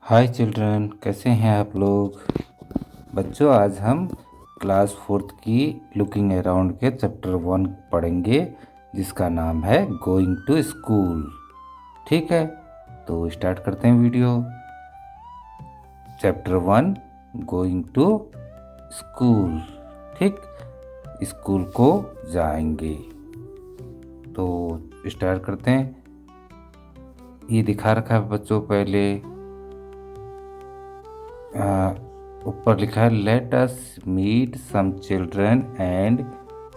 हाय children, कैसे हैं आप लोग। बच्चों, आज हम क्लास 4th की लुकिंग अराउंड के चैप्टर 1 पढ़ेंगे, जिसका नाम है गोइंग टू स्कूल। ठीक है, तो स्टार्ट करते हैं video. Chapter 1 going to school. ठीक, स्कूल को जाएंगे। तो स्टार्ट करते हैं। ये दिखा रखा है बच्चों, पहले ऊपर लिखा है let us meet some children and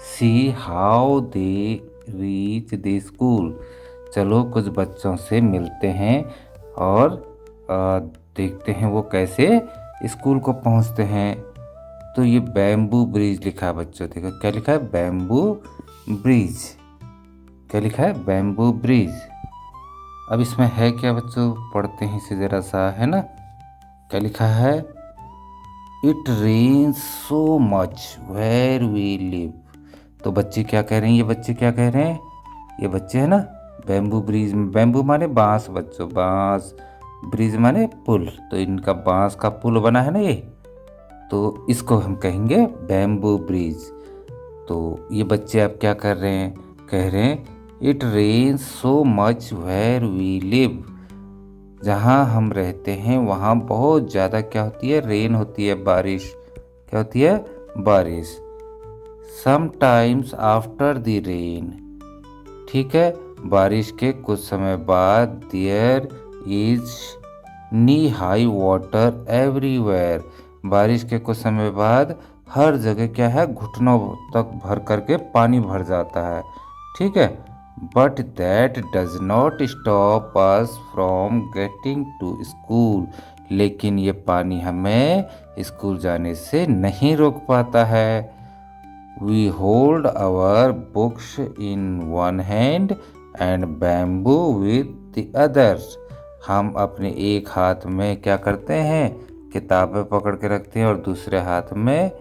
see how they reach the school. चलो कुछ बच्चों से मिलते हैं और देखते हैं वो कैसे स्कूल को पहुंचते हैं। तो ये बैम्बू ब्रिज लिखा है बच्चों, देखो क्या लिखा है, बैम्बू ब्रिज। क्या लिखा है, बैम्बू ब्रिज। अब इसमें है क्या बच्चों, पढ़ते हैं इसे जरा सा, है ना। क्या लिखा है, it rain so much where we live. तो बच्चे क्या कह रहे हैं, ये बच्चे क्या कह रहे हैं, ये बच्चे है ना, बैम्बू ब्रिज, बैम्बू माने बांस बच्चों, बांस, ब्रिज माने पुल। तो इनका बांस का पुल बना है ना ये, तो इसको हम कहेंगे बैम्बू ब्रिज। तो ये बच्चे अब क्या कर रहे हैं, कह रहे हैं it rain so much where we live. जहाँ हम रहते हैं वहाँ बहुत ज़्यादा क्या होती है, रेन होती है, बारिश। क्या होती है, बारिश। समटाइम्स आफ्टर द रेन, ठीक है, बारिश के कुछ समय बाद there is knee high water everywhere. बारिश के कुछ समय बाद हर जगह क्या है, घुटनों तक भर करके पानी भर जाता है। ठीक है, but that does not stop us from getting to school. लेकिन ये पानी हमें स्कूल जाने से नहीं रोक पाता है। We hold our books in one hand and bamboo with the others. हम अपने एक हाथ में क्या करते हैं, किताबें पकड़ के रखते हैं और दूसरे हाथ में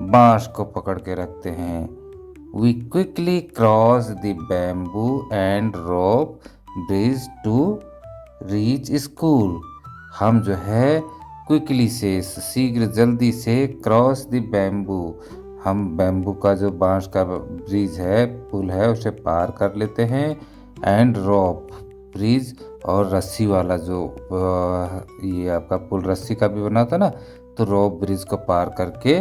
बांस को पकड़ के रखते हैं। We quickly cross the bamboo and rope bridge to reach school. हम जो है क्विकली से, शीघ्र जल्दी से, क्रॉस द बैम्बू, हम बैम्बू का जो बांस का ब्रिज है, पुल है, उसे पार कर लेते हैं। एंड रोप ब्रिज, और रस्सी वाला जो ये आपका पुल रस्सी का भी बना था ना, तो रोप ब्रिज को पार करके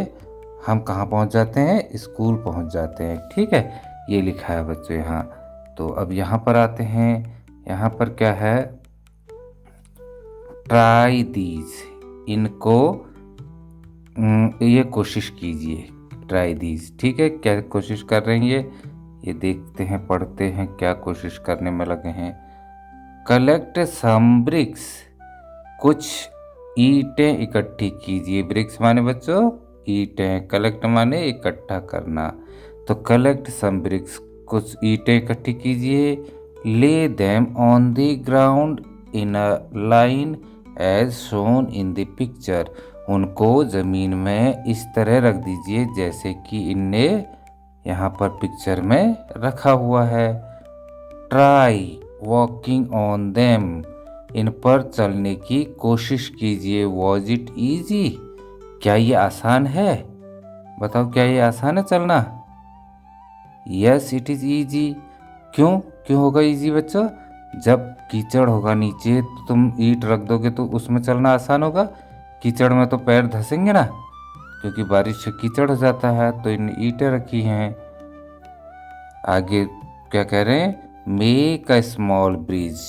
हम कहाँ पहुँच जाते हैं, स्कूल पहुँच जाते हैं। ठीक है, ये लिखा है बच्चों यहाँ। तो अब यहाँ पर आते हैं, यहाँ पर क्या है, ट्राई दीज, इनको ये कोशिश कीजिए, ट्राई दीज। ठीक है, क्या कोशिश कर रहे हैं ये देखते हैं, पढ़ते हैं क्या कोशिश करने में लगे हैं। कलेक्ट सम ब्रिक्स, कुछ ईंटें इकट्ठी कीजिए। ब्रिक्स माने बच्चों ईंटें, कलेक्ट माने इकट्ठा करना। तो कलेक्ट सम ब्रिक्स, कुछ ईंटें इकट्ठी कीजिए। Lay them on the ground in a line as shown in the picture. उनको ज़मीन में इस तरह रख दीजिए जैसे कि इनने यहाँ पर पिक्चर में रखा हुआ है। ट्राई वॉकिंग ऑन देम, इन पर चलने की कोशिश कीजिए। वॉज इट ईजी, क्या ये आसान है, बताओ क्या ये आसान है चलना। यस इट इज़ ईजी, क्यों क्यों होगा ईजी बच्चों, जब कीचड़ होगा नीचे तो तुम ईंट रख दोगे तो उसमें चलना आसान होगा। कीचड़ में तो पैर धंसेंगे ना, क्योंकि बारिश से कीचड़ हो जाता है। तो इन ईंटें रखी हैं। आगे क्या कह रहे हैं, make a small bridge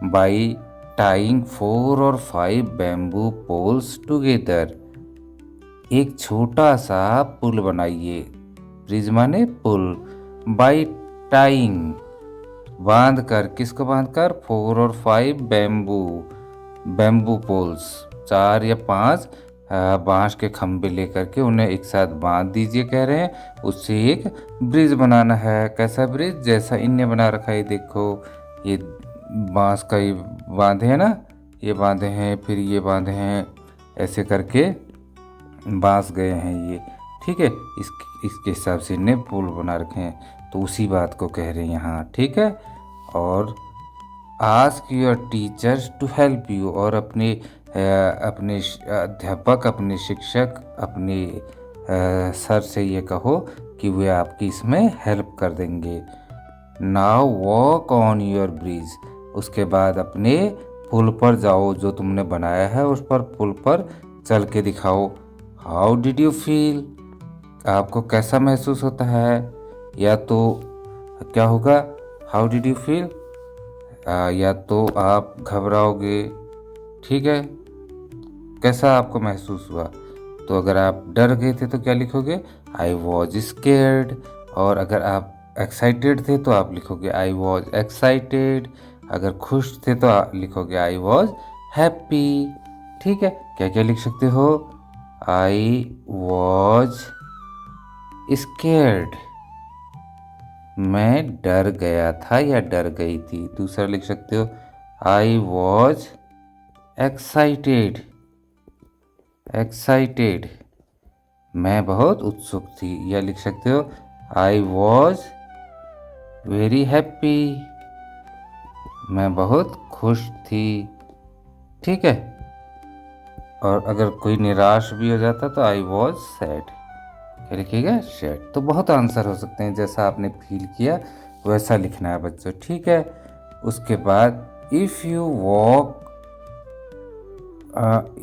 by tying 4 और 5 बैम्बू पोल्स टुगेदर। एक छोटा सा पुल बनाइए, ब्रिज माने पुल, बाई टाइंग, बांध कर, किसको बांध कर, 4 और 5 बैम्बू पोल्स, 4 या 5 बांस के खंभे लेकर के उन्हें एक साथ बांध दीजिए। कह रहे हैं उससे एक ब्रिज बनाना है। कैसा ब्रिज, जैसा इनने बना रखा है, देखो ये बांस का ये बांधे हैं ना, ये बांधे हैं, फिर ये बांधे हैं, ऐसे करके बांस गए हैं ये। ठीक है, इसके हिसाब से इनने पुल बना रखे हैं। तो उसी बात को कह रहे हैं यहाँ। ठीक है, और ask your teachers to help you, और अपने अपने अध्यापक, अपने शिक्षक, अपने सर से ये कहो कि वे आपकी इसमें हेल्प कर देंगे। Now walk on your bridge, उसके बाद अपने पुल पर जाओ, जो तुमने बनाया है उस पर, पुल पर चल के दिखाओ। हाउ डिड यू फील, आपको कैसा महसूस होता है? या तो क्या होगा, हाउ डिड यू फील, या तो आप घबराओगे, ठीक है, कैसा आपको महसूस हुआ। तो अगर आप डर गए थे तो क्या लिखोगे, आई वॉज स्केर्ड। और अगर आप एक्साइटेड थे तो आप लिखोगे आई वॉज एक्साइटेड। अगर खुश थे तो आप लिखोगे आई वॉज हैप्पी। ठीक है, क्या क्या लिख सकते हो, आई वॉज स्केर्ड, मैं डर गया था या डर गई थी। दूसरा लिख सकते हो, आई वॉज एक्साइटेड, एक्साइटेड, मैं बहुत उत्सुक थी। या लिख सकते हो, आई वॉज वेरी हैप्पी, मैं बहुत खुश थी। ठीक है, और अगर कोई निराश भी हो जाता तो आई वॉज सैड, क्या लिखिएगा, सैड। तो बहुत आंसर हो सकते हैं, जैसा आपने फील किया वैसा लिखना है बच्चों। ठीक है, उसके बाद इफ़ यू वॉक,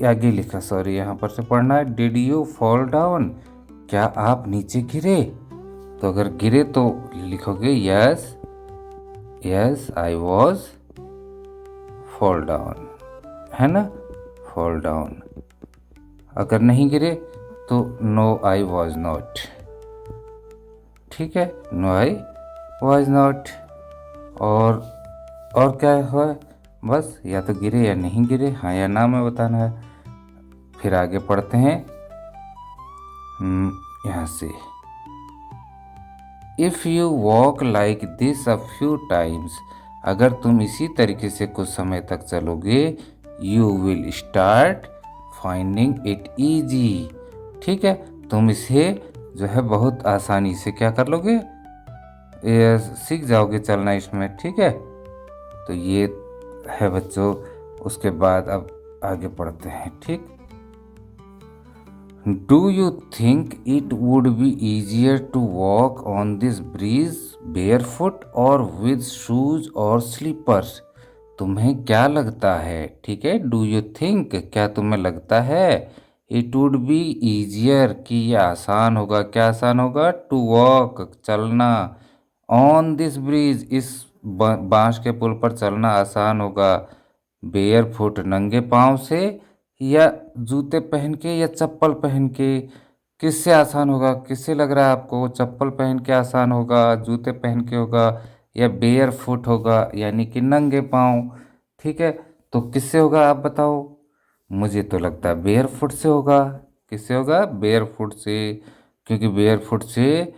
आगे लिखा, सॉरी यहाँ पर से पढ़ना है, डिड यू फॉल डाउन, क्या आप नीचे गिरे। तो अगर गिरे तो लिखोगे yes, yes I was fall down, है ना, फॉल डाउन। अगर नहीं गिरे तो नो आई वॉज नॉट। ठीक है, नो आई वॉज नॉट। और क्या है, बस या तो गिरे या नहीं गिरे, हाँ या ना में बताना है। फिर आगे पढ़ते हैं यहाँ से, if you walk like this a few times, अगर तुम इसी तरीके से कुछ समय तक चलोगे, you will start finding it easy. ठीक है, तुम इसे जो है बहुत आसानी से क्या कर लोगे, सीख जाओगे चलना इसमें। ठीक है, तो ये है बच्चों। उसके बाद अब आगे पढ़ते हैं। ठीक, do you think it would be easier to walk on this bridge barefoot or with shoes or slippers, तुम्हें क्या लगता है। ठीक है, डू यू थिंक, क्या तुम्हें लगता है, इट वुड बी ईजियर, कि ये आसान होगा, क्या आसान होगा, टू वॉक, चलना, ऑन दिस ब्रिज, इस बांस के पुल पर चलना आसान होगा, बेयर फुट, नंगे पाँव से, या जूते पहन के या चप्पल पहन के, किससे आसान होगा, किससे लग रहा है आपको, चप्पल पहन के आसान होगा, जूते पहन के होगा, या बेयर फुट होगा यानी कि नंगे पाँव। ठीक है, तो किससे होगा आप बताओ। मुझे तो लगता है बेयर फुट से होगा। किससे होगा, बेयर फुट से, क्योंकि बेयर फुट से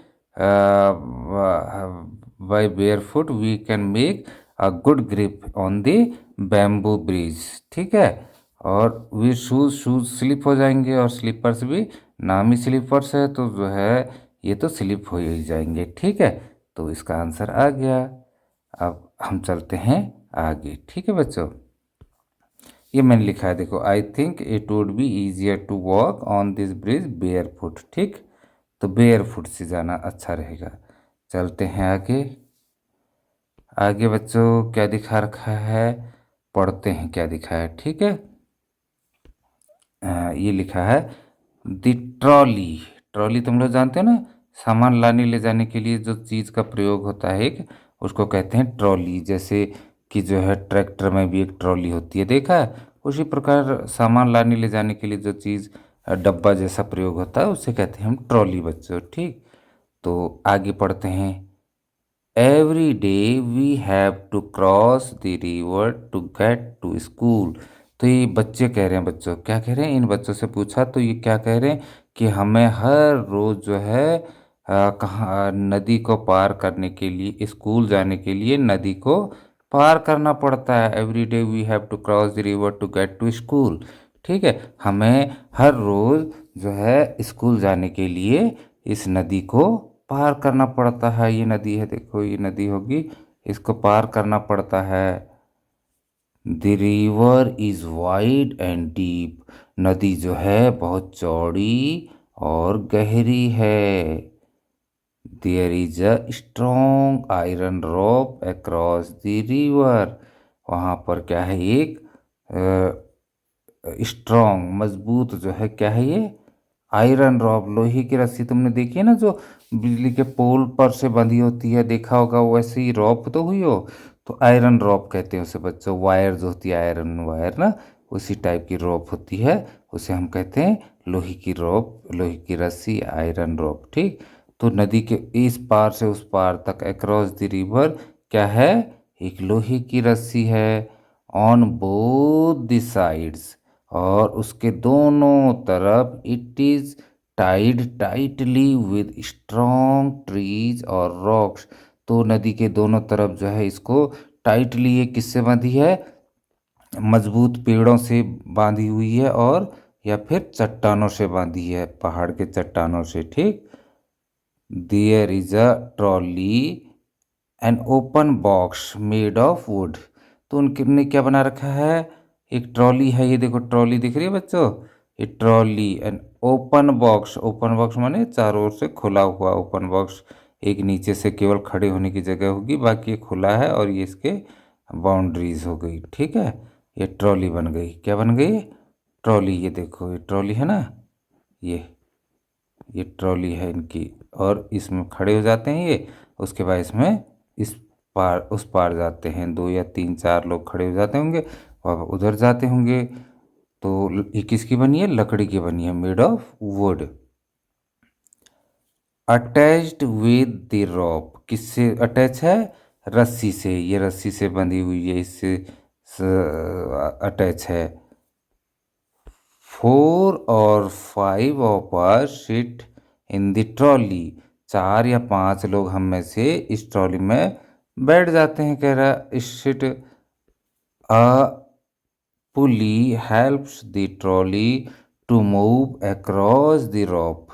by barefoot we can make a good grip on the bamboo bridge. ठीक है, और वे शूज़ शूज़ स्लिप हो जाएंगे, और स्लीपर्स भी, नाम ही स्लीपर्स है तो जो है ये तो स्लिप हो ही जाएंगे। ठीक है, तो इसका आंसर आ गया। अब हम चलते हैं आगे। ठीक है बच्चों, ये मैंने लिखा है, देखो, I think it would be easier to walk on this bridge barefoot. ठीक, तो बेयर फुट से जाना अच्छा रहेगा। चलते हैं आगे। आगे बच्चों क्या दिखा रखा है, पढ़ते हैं क्या दिखा है। ठीक है, ये लिखा है द ट्रॉली। ट्रॉली तुम लोग जानते हो ना, सामान लाने ले जाने के लिए जो चीज़ का प्रयोग होता है एक, उसको कहते हैं ट्रॉली। जैसे कि जो है ट्रैक्टर में भी एक ट्रॉली होती है, देखा है, उसी प्रकार सामान लाने ले जाने के लिए जो चीज़ डब्बा जैसा प्रयोग होता है उसे कहते हैं हम ट्रॉली बच्चों। ठीक, तो आगे पढ़ते हैं, every day we have to cross the river to get to school. तो ये बच्चे कह रहे हैं, बच्चों क्या कह रहे हैं, इन बच्चों से पूछा तो ये क्या कह रहे हैं कि हमें हर रोज़ जो है कहाँ नदी को पार करने के लिए, स्कूल जाने के लिए नदी को पार करना पड़ता है। Every day we have to cross the river to get to school. ठीक है, हमें हर रोज़ जो है स्कूल जाने के लिए इस नदी को पार करना पड़ता है। ये नदी है, देखो ये नदी होगी, इसको पार करना पड़ता है। The river is wide and deep. नदी जो है बहुत चौड़ी और गहरी है। There is a strong iron rope across the river. वहाँ पर क्या है, एक स्ट्रॉन्ग मजबूत जो है, क्या है ये, आयरन रॉड, लोहे की रस्सी। तुमने देखी है ना, जो बिजली के पोल पर से बंधी होती है, देखा होगा वैसे ही रॉप तो हुई हो, तो आयरन रॉप कहते हैं उसे बच्चों। वायर जो होती है, आयरन वायर ना, उसी टाइप की रॉप होती है, उसे हम कहते हैं लोहे की रॉप, लोहे की रस्सी, आयरन रॉप। ठीक। तो नदी के इस पार से उस पार तक अक्रॉस द रिवर क्या है, एक लोहे की रस्सी है। ऑन बोथ द साइड्स, और उसके दोनों तरफ, it is tied tightly with strong trees और रॉक्स। तो नदी के दोनों तरफ जो है इसको टाइटली, ये किससे बांधी है, मजबूत पेड़ों से बांधी हुई है, और या फिर चट्टानों से बांधी है, पहाड़ के चट्टानों से। ठीक। There is a trolley an open box made of wood. तो उनने क्या बना रखा है, एक ट्रॉली है, ये देखो ट्रॉली दिख रही है बच्चों, ये trolley an open box. Open box माने चारों ओर से खुला हुआ ओपन बॉक्स। एक नीचे से केवल खड़े होने की जगह होगी, बाकी ये खुला है, और ये इसके बाउंड्रीज हो गई। ठीक है, ये ट्रॉली बन गई। क्या बन गई, ट्रॉली। ये देखो ये ट्रॉली है ना, ये ट्रॉली है इनकी, और इसमें खड़े हो जाते हैं ये। उसके बाद इसमें इस पार उस पार जाते हैं, दो या तीन चार लोग खड़े हो जाते होंगे, और उधर जाते होंगे। तो ये किसकी बनी है, लकड़ी की बनी है, made of wood. Attached with the rope, किससे अटैच है, रस्सी से, ये रस्सी से बंधी हुई है, इससे अटैच है। 4 or 5 of us sit in the trolley. 4 या 5 लोग हम में से इस ट्रॉली में बैठ जाते हैं। कह रहा इस सिट। A pulley helps the trolley to move across the rope.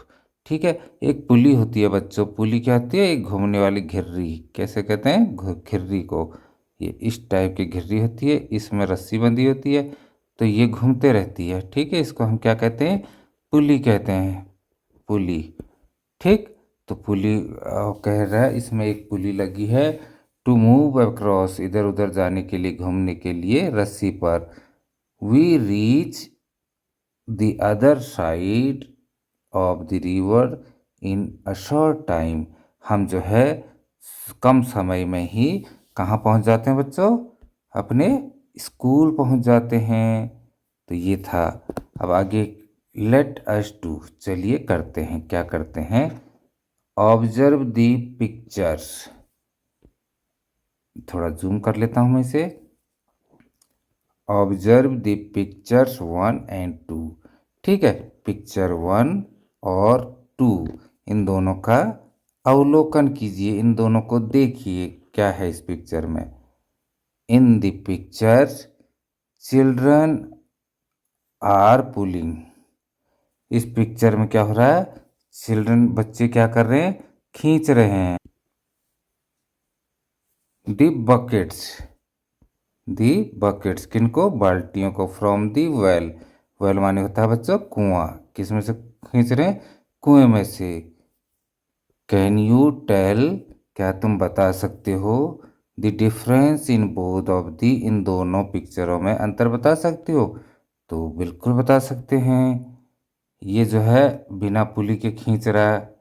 ठीक है, एक पुली होती है बच्चों। पुली क्या होती है, एक घूमने वाली घिर्री, कैसे कहते हैं, घिर्री को। ये इस टाइप की घिर्री होती है, इसमें रस्सी बंधी होती है, तो ये घूमते रहती है। ठीक है, इसको हम क्या कहते हैं, पुली कहते हैं, पुली। ठीक। तो पुली कह रहा है इसमें एक पुली लगी है, टू मूव अक्रॉस, इधर उधर जाने के लिए, घूमने के लिए, रस्सी पर। We reach the other side of the river in a short time. हम जो है कम समय में ही कहाँ पहुँच जाते हैं बच्चों, अपने स्कूल पहुँच जाते हैं। तो ये था। अब आगे लेट अस डू, चलिए करते हैं, क्या करते हैं, ऑब्जर्व दी पिक्चर्स। थोड़ा जूम कर लेता हूं मैं इसे। Observe the pictures 1 and 2। ठीक है, पिक्चर 1 और 2, इन दोनों का अवलोकन कीजिए, इन दोनों को देखिए, क्या है इस पिक्चर में। In the pictures children are pulling. इस पिक्चर में क्या हो रहा है, चिल्ड्रन, बच्चे क्या कर रहे हैं, खींच रहे हैं। दी बकेट्स, दी बकेट्स किनको, बाल्टियों को, फ्रॉम दी वेल। वेल माने होता है बच्चों कुआं, किस में से खींच रहे हैं, कुएं में से। कैन यू टेल, क्या तुम बता सकते हो, the difference in both of the, इन दोनों पिक्चरों में अंतर बता सकते हो। तो बिल्कुल बता सकते हैं। ये जो है बिना पुली के खींच रहा है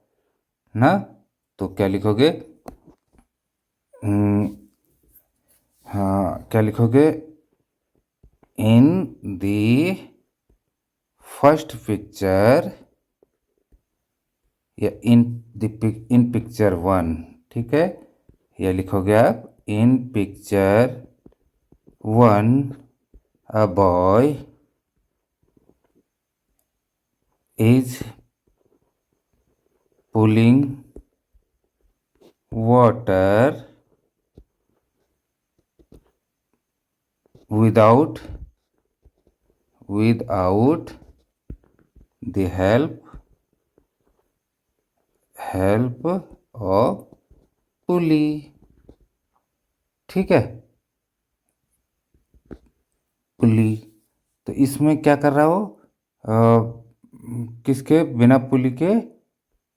ना, तो क्या लिखोगे, हाँ क्या लिखोगे, इन दी फर्स्ट पिक्चर, या इन पिक्चर 1। ठीक है, या लिखोगे आप, इन picture 1 a boy is pulling water without without the help of pulley. ठीक है, पुली। तो इसमें क्या कर रहा हो, किसके बिना पुली के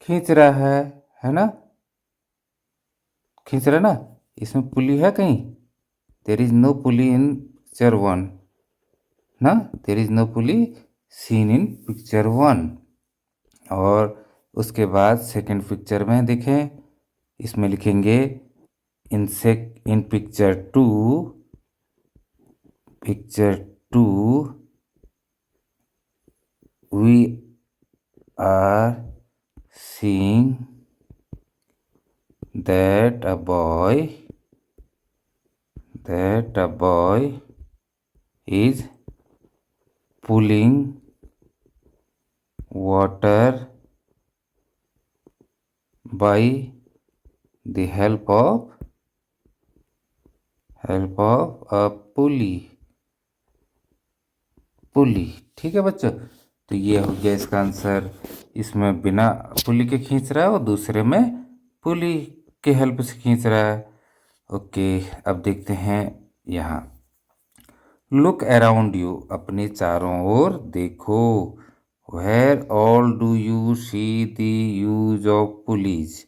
खींच रहा है ना, खींच रहा है ना। इसमें पुली है कहीं? There is no pulley in picture 1 ना, there is no pulley seen in picture 1। और उसके बाद सेकंड पिक्चर में देखें, इसमें लिखेंगे in picture 2 we are seeing that a boy is pulling water by the help of a पुली। ठीक है बच्चों, तो ये हो गया इसका आंसर। इसमें बिना पुली के खींच रहा है और दूसरे में पुली के हेल्प से खींच रहा है। ओके, अब देखते हैं यहाँ। लुक अराउंड यू, अपने चारों ओर देखो। Where all do you see the use of pulleys,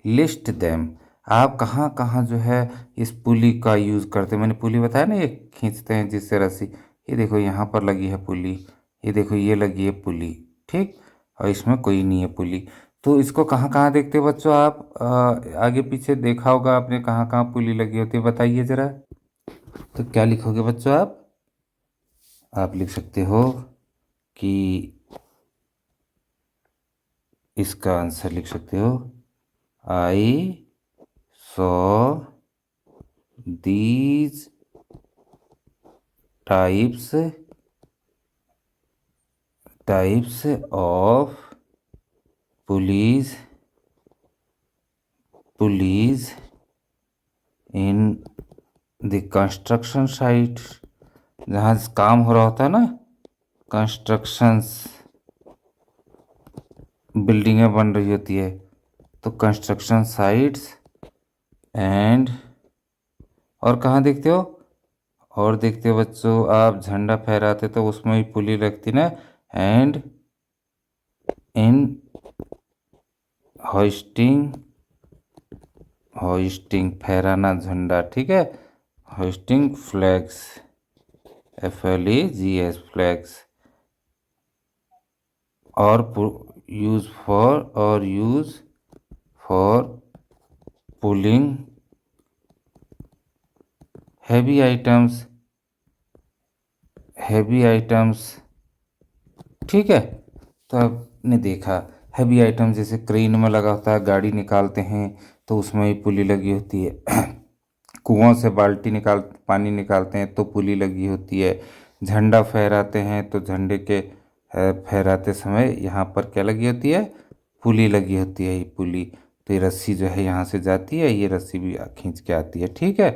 list them. आप कहाँ कहाँ जो है इस पुली का यूज़ करते हैं। मैंने पुली बताया ना, ये खींचते हैं जिससे रस्सी। ये देखो यहाँ पर लगी है पुली, ये देखो ये लगी है पुली, ठीक। और इसमें कोई नहीं है पुली। तो इसको कहाँ कहाँ देखते हो बच्चों आप? आगे पीछे देखा होगा आपने, कहाँ कहाँ पुली लगी होती है, बताइए ज़रा। तो क्या लिखोगे बच्चों आप लिख सकते हो कि इसका आंसर लिख सकते हो, I saw these types of pulleys in the construction site. जहाँ काम हो रहा होता है ना, कंस्ट्रक्शंस, बिल्डिंगें बन रही होती है, तो कंस्ट्रक्शन साइट्स एंड, और कहाँ देखते हो, और देखते हो बच्चों आप झंडा फहराते तो उसमें भी पुली लगती ना। एंड इन होइस्टिंग फहराना झंडा, ठीक है, होइस्टिंग फ्लैग्स, FLAGS फ्लैग्स। और use for pulling heavy items, ठीक है। तो आपने देखा हैवी आइटम जैसे क्रेन में लगा होता है, गाड़ी निकालते हैं तो उसमें भी पुली लगी होती है। कुआं से पानी निकालते हैं तो पुली लगी होती है। झंडा फहराते हैं तो झंडे के फहराते समय यहाँ पर क्या लगी होती है, पुली लगी होती है। ये पुली, तो ये रस्सी जो है यहाँ से जाती है, ये रस्सी भी खींच के आती है, ठीक है।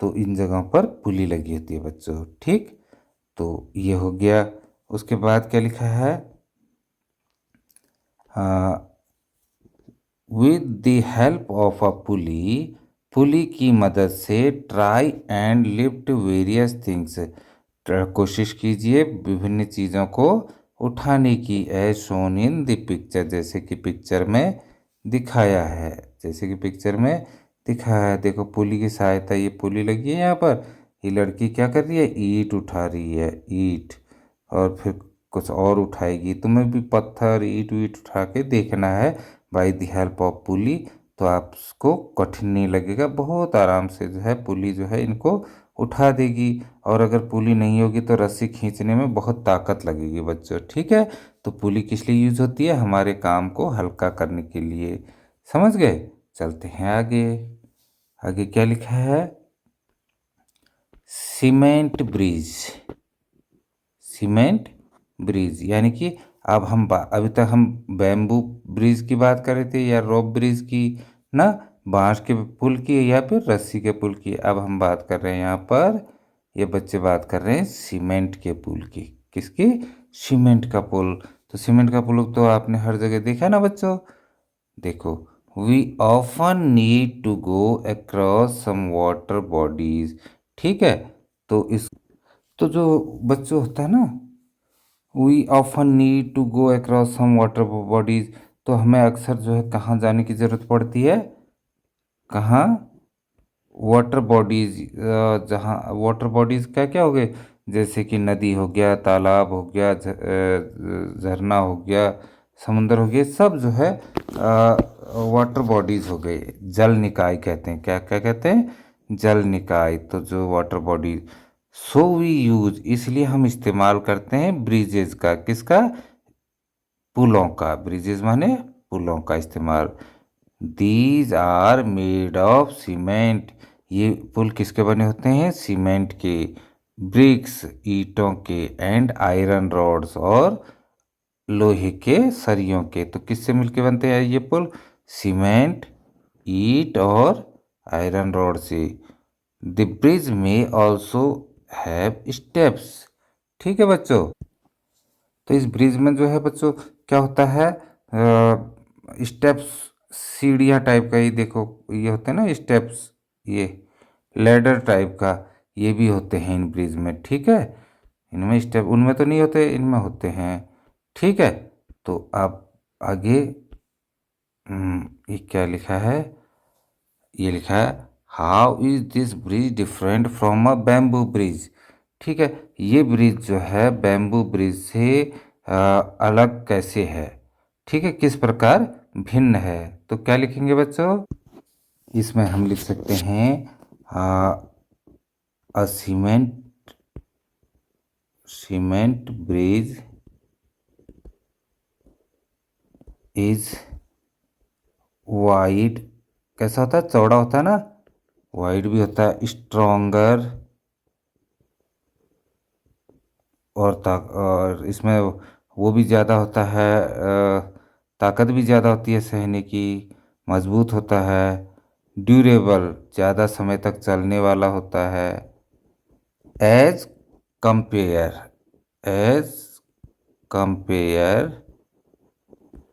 तो इन जगहों पर पुली लगी होती है बच्चों, ठीक। तो ये हो गया। उसके बाद क्या लिखा है, with the help of a pulley की मदद से try and lift various things, कोशिश कीजिए विभिन्न चीज़ों को उठाने की। As shown in the picture, जैसे कि पिक्चर में दिखाया है, देखो पुली की सहायता, ये पुली लगी है यहाँ पर, ये लड़की क्या कर रही है, ईंट उठा रही है, ईंट, और फिर कुछ और उठाएगी। तुम्हें भी पत्थर ईंट वीट उठा के देखना है by the help of pulley, तो आपको कठिन नहीं लगेगा, बहुत आराम से जो है पुली जो है इनको उठा देगी। और अगर पुली नहीं होगी तो रस्सी खींचने में बहुत ताकत लगेगी बच्चों, ठीक है। तो पुली किस लिए यूज होती है, हमारे काम को हल्का करने के लिए, समझ गए। चलते हैं आगे। आगे क्या लिखा है, सीमेंट ब्रिज यानी कि अब अभी तक हम बैम्बू ब्रिज की बात कर रहे थे या रोप ब्रिज की ना, बांस के पुल की या फिर रस्सी के पुल की। अब हम बात कर रहे हैं यहाँ पर, ये बच्चे बात कर रहे हैं सीमेंट के पुल की। किसकी, सीमेंट का पुल। तो सीमेंट का पुल तो आपने हर जगह देखा ना बच्चों। देखो, we often need to go across some water bodies, ठीक है। तो तो जो बच्चों होता है ना, we often need to go across some water bodies, तो हमें अक्सर जो है कहाँ जाने की ज़रूरत पड़ती है, कहाँ, वाटर बॉडीज, जहाँ वाटर बॉडीज क्या क्या हो गए, जैसे कि नदी हो गया, तालाब हो गया, झरना हो गया, समुंदर हो गया, सब जो है वाटर बॉडीज हो गए। जल निकाय कहते हैं, क्या क्या कहते हैं, जल निकाय, तो जो water bodies. So we use, इसलिए हम इस्तेमाल करते हैं ब्रिजेज का, किसका, पुलों का, ब्रिजेज माने पुलों का इस्तेमाल। These are made of cement, ये पुल किसके बने होते हैं, सीमेंट के, ब्रिक्स ईंटों के, एंड आयरन रॉड्स और लोहे के सरियों के। तो किससे मिलके बनते हैं ये पुल, सीमेंट, ईंट और आयरन रॉड से। द ब्रिज में ऑल्सो हैव स्टेप्स, ठीक है बच्चों। तो इस ब्रिज में जो है बच्चों क्या होता है, स्टेप्स, सीढ़ियाँ टाइप का, ये देखो ये होते हैं ना स्टेप्स, ये लैडर टाइप का, ये भी होते हैं इन ब्रिज में, ठीक है। इनमें स्टेप, उनमें तो नहीं होते, इनमें होते हैं, ठीक है। तो आप आगे, ये क्या लिखा है, ये लिखा है how is this bridge different from a bamboo bridge, ठीक है। ये ब्रिज जो है बैम्बू ब्रिज से अलग कैसे है, ठीक है, किस प्रकार भिन्न है। तो क्या लिखेंगे बच्चों, इसमें हम लिख सकते हैं अ सीमेंट ब्रिज इज वाइड, कैसा होता है, चौड़ा होता है ना, वाइड भी होता है, स्ट्रोंगर, और इसमें वो भी ज़्यादा होता है, ताकत भी ज़्यादा होती है सहने की, मजबूत होता है, ड्यूरेबल, ज़्यादा समय तक चलने वाला होता है, as compare, as compare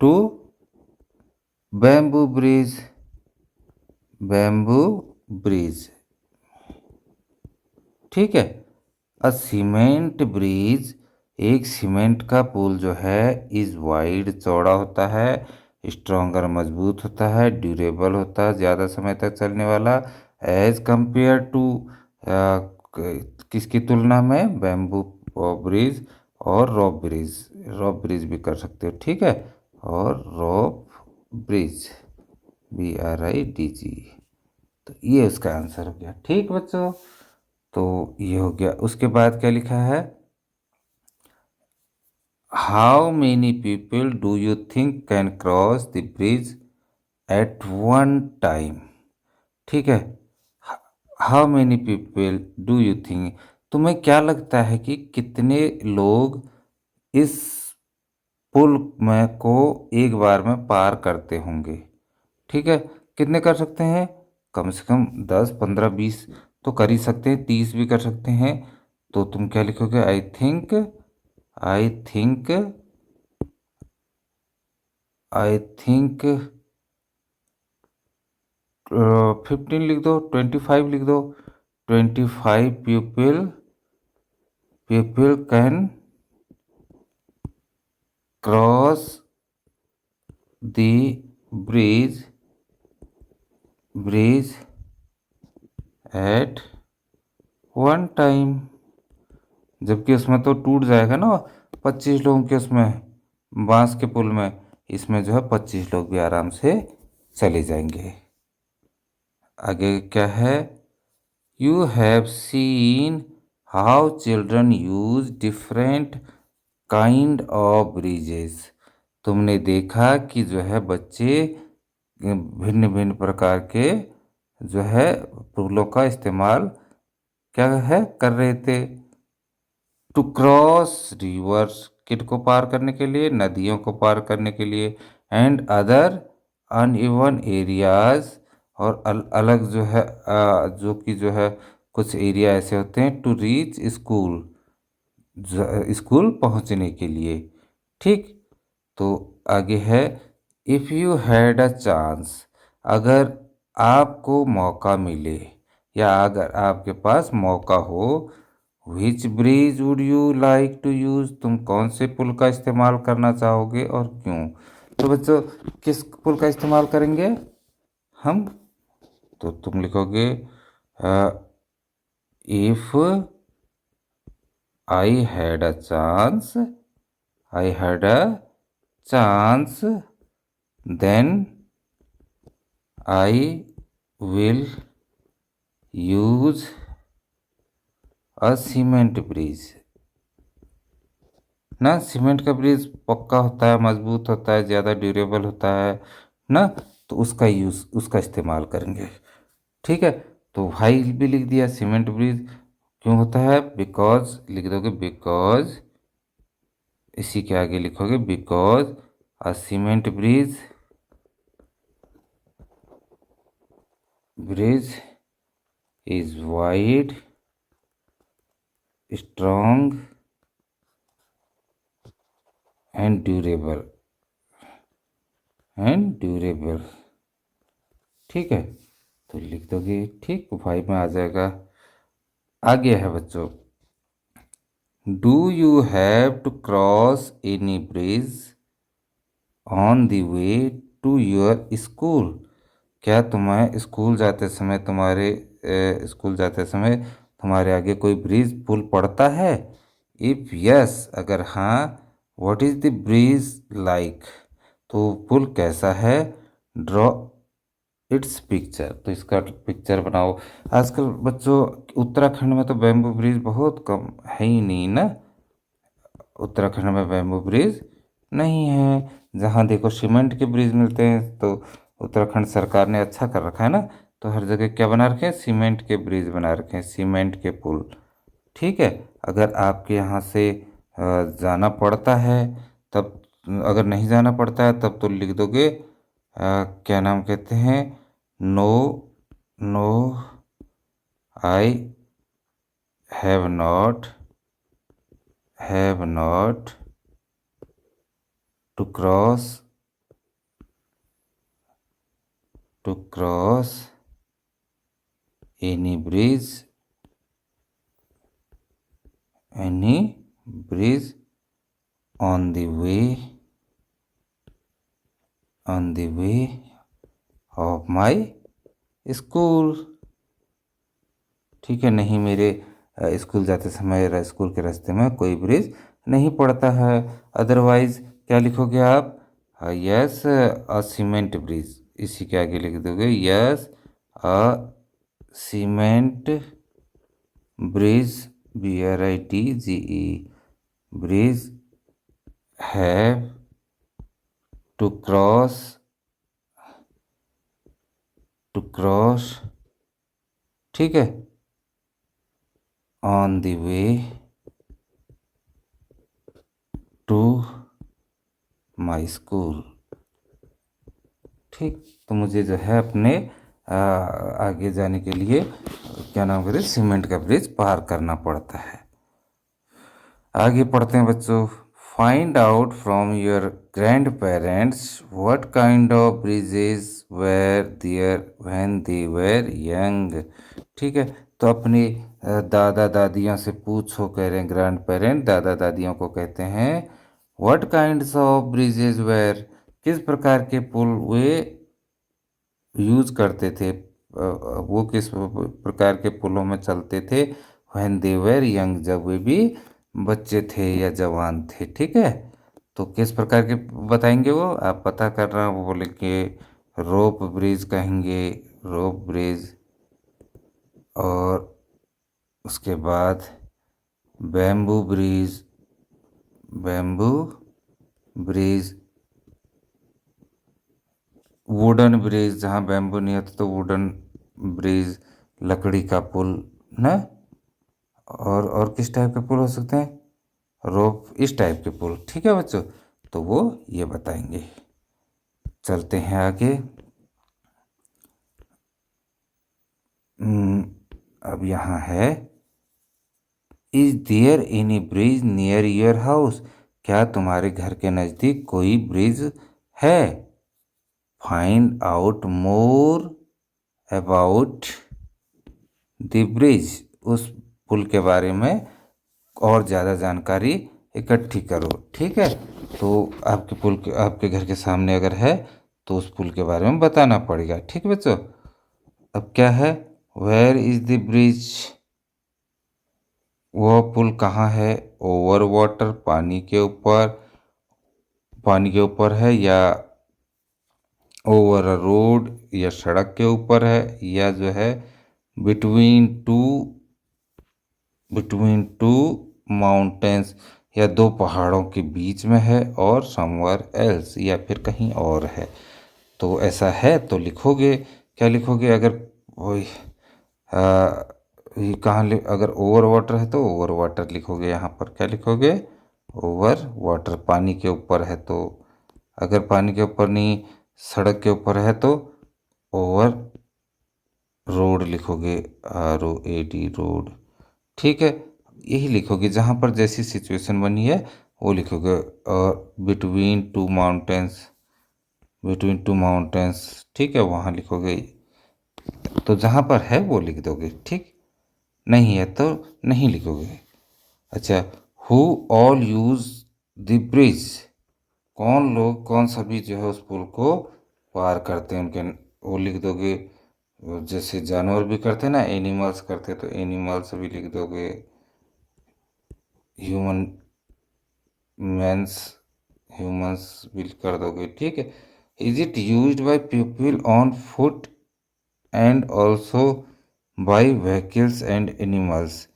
to bamboo bridge, bamboo bridge, ठीक है। अ सीमेंट ब्रिज, एक सीमेंट का पुल जो है, इज वाइड, चौड़ा होता है, स्ट्रोंगर, मजबूत होता है, ड्यूरेबल होता है, ज़्यादा समय तक चलने वाला, एज कंपेयर टू, किसकी तुलना में, बैम्बू ब्रिज और रॉक ब्रिज, रॉक ब्रिज भी कर सकते हो, ठीक है, और रॉक ब्रिज, BRIDG। तो ये उसका आंसर हो गया, ठीक बच्चों। तो ये हो गया, उसके बाद क्या लिखा है, how many people do you think can cross the bridge at one time, ठीक है। How many people do you think, तुम्हें क्या लगता है कि कितने लोग इस पुल में को एक बार में पार करते होंगे, ठीक है। कितने कर सकते हैं, कम से कम 10, 15, 20 तो कर ही सकते हैं, 30 भी कर सकते हैं। तो तुम क्या लिखोगे, आई थिंक 15 लिख दो, 25 लिख दो, 25 people can cross the bridge at one time, जबकि उसमें तो टूट जाएगा ना 25 लोगों के, उसमें बांस के पुल में, इसमें जो है 25 लोग भी आराम से चले जाएंगे। आगे क्या है, you have seen how children use different kind of bridges, तुमने देखा कि जो है बच्चे भिन्न भिन्न प्रकार के जो है पुलों का इस्तेमाल क्या है कर रहे थे, टू क्रॉस रिवर्स, किट को पार करने के लिए, नदियों को पार करने के लिए, एंड अदर अनइवन एरियाज, और अलग जो है जो कि जो है कुछ एरिया ऐसे होते हैं, टू रीच स्कूल, स्कूल पहुंचने के लिए, ठीक। तो आगे है, if you had a chance, अगर आपको मौका मिले, या अगर आपके पास मौका हो, which bridge would you like to use, तुम कौन से पुल का इस्तेमाल करना चाहोगे और क्यों। तो बच्चों किस पुल का इस्तेमाल करेंगे हम, तो तुम लिखोगे if I had a chance, I had a chance then I will use a cement bridge ना। सीमेंट का ब्रिज पक्का होता है, मजबूत होता है, ज़्यादा ड्यूरेबल होता है ना, तो उसका यूज़, उसका इस्तेमाल करेंगे। ठीक है, तो भाई भी लिख दिया सीमेंट ब्रिज क्यों होता है, बिकॉज लिख दोगे, बिकॉज इसी के आगे लिखोगे because a cement bridge, bridge is wide, strong and durable, ठीक है, तो लिख दोगे, ठीक भाई में आ जाएगा। आगे है बच्चों, do you have to cross any bridge on the way to your school, क्या तुम्हें स्कूल जाते समय, तुम्हारे स्कूल जाते समय तुम्हारे आगे कोई ब्रिज पुल पड़ता है। इफ़ यस, अगर हाँ, what is the bridge like, तो पुल कैसा है, ड्रॉ इट्स पिक्चर, तो इसका पिक्चर बनाओ। आजकल बच्चों उत्तराखंड में तो बैम्बू ब्रिज बहुत कम है ही नहीं ना, उत्तराखंड में बैम्बू ब्रिज नहीं है, जहाँ देखो सीमेंट के ब्रिज मिलते हैं। तो उत्तराखंड सरकार ने अच्छा कर रखा है ना, तो हर जगह क्या बना रखे हैं, सीमेंट के ब्रिज बना रखे हैं, सीमेंट के पुल। ठीक है, अगर आपके यहाँ से जाना पड़ता है तब, अगर नहीं जाना पड़ता है तब तो लिख दोगे क्या नाम कहते हैं, no, no I have not, have not to cross, to cross any bridge, any bridge on the way, on the way of my school। ठीक है, नहीं मेरे स्कूल जाते समय स्कूल के रास्ते में कोई ब्रिज नहीं पड़ता है। अदरवाइज क्या लिखोगे आप, यस अ सीमेंट ब्रिज, इसी के आगे लिख दोगे yes a cement bridge, BRIDGE, bridge have to cross, to cross, ठीक है, on the way to my school. ठीक, तो मुझे जो है अपने आगे जाने के लिए क्या नाम कहते हैं, सीमेंट का ब्रिज पार करना पड़ता है। आगे पढ़ते हैं बच्चों, find out from your grandparents what kind of bridges were there when they were young. ठीक है, तो अपने दादा दादियों से पूछो, कह रहे हैं ग्रैंड पेरेंट, दादा दादियों को कहते हैं what kinds of bridges were, किस प्रकार के पुल वे यूज करते थे, वो किस प्रकार के पुलों में चलते थे, व्हेन दे वेर यंग, जब वे भी बच्चे थे या जवान थे। ठीक है, तो किस प्रकार के बताएंगे वो, आप पता करना, वो बोले कि रोप ब्रिज कहेंगे, रोप ब्रिज, और उसके बाद bamboo bridge, bamboo bridge, wooden bridge, जहाँ बैम्बू नहीं होता तो वुडन ब्रिज, लकड़ी का पुल ना, और किस टाइप के पुल हो सकते हैं, रोप, इस टाइप के पुल। ठीक है बच्चों, तो वो ये बताएंगे। चलते हैं आगे। अब यहाँ है, is there any bridge near your house, क्या तुम्हारे घर के नज़दीक कोई ब्रिज है। Find out more about the bridge, उस पुल के बारे में और ज़्यादा जानकारी इकट्ठी करो। ठीक है, तो आपके घर के सामने अगर है तो उस पुल के बारे में बताना पड़ेगा। ठीक है बच्चों, अब क्या है, वेयर इज द ब्रिज, वह पुल कहाँ है, ओवर वाटर, पानी के ऊपर है, या ओवर अ रोड, या सड़क के ऊपर है, या जो है बिटवीन टू माउंटेन्स, या दो पहाड़ों के बीच में है, और समवेयर एल्स, या फिर कहीं और है। तो ऐसा है तो लिखोगे, क्या लिखोगे, अगर वही ये अगर ओवर वाटर है तो ओवर वाटर लिखोगे, यहाँ पर क्या लिखोगे, ओवर वाटर, पानी के ऊपर है तो, अगर पानी के ऊपर नहीं सड़क के ऊपर है तो ओवर रोड लिखोगे, ROAD रोड। ठीक है, यही लिखोगे, जहाँ पर जैसी सिचुएशन बनी है वो लिखोगे। और बिटवीन टू माउंटेन्स, ठीक है, वहाँ लिखोगे। तो जहाँ पर है वो लिख दोगे, ठीक, नहीं है तो नहीं लिखोगे। अच्छा, who all use the bridge, कौन सभी जो है उस पुल को पार करते हैं, उनके वो लिख दोगे। जैसे जानवर भी करते हैं ना, एनिमल्स करते तो एनिमल्स भी लिख दोगे, मैंस ह्यूमंस भी कर दोगे। ठीक है, is it used by people on foot and also by vehicles and animals.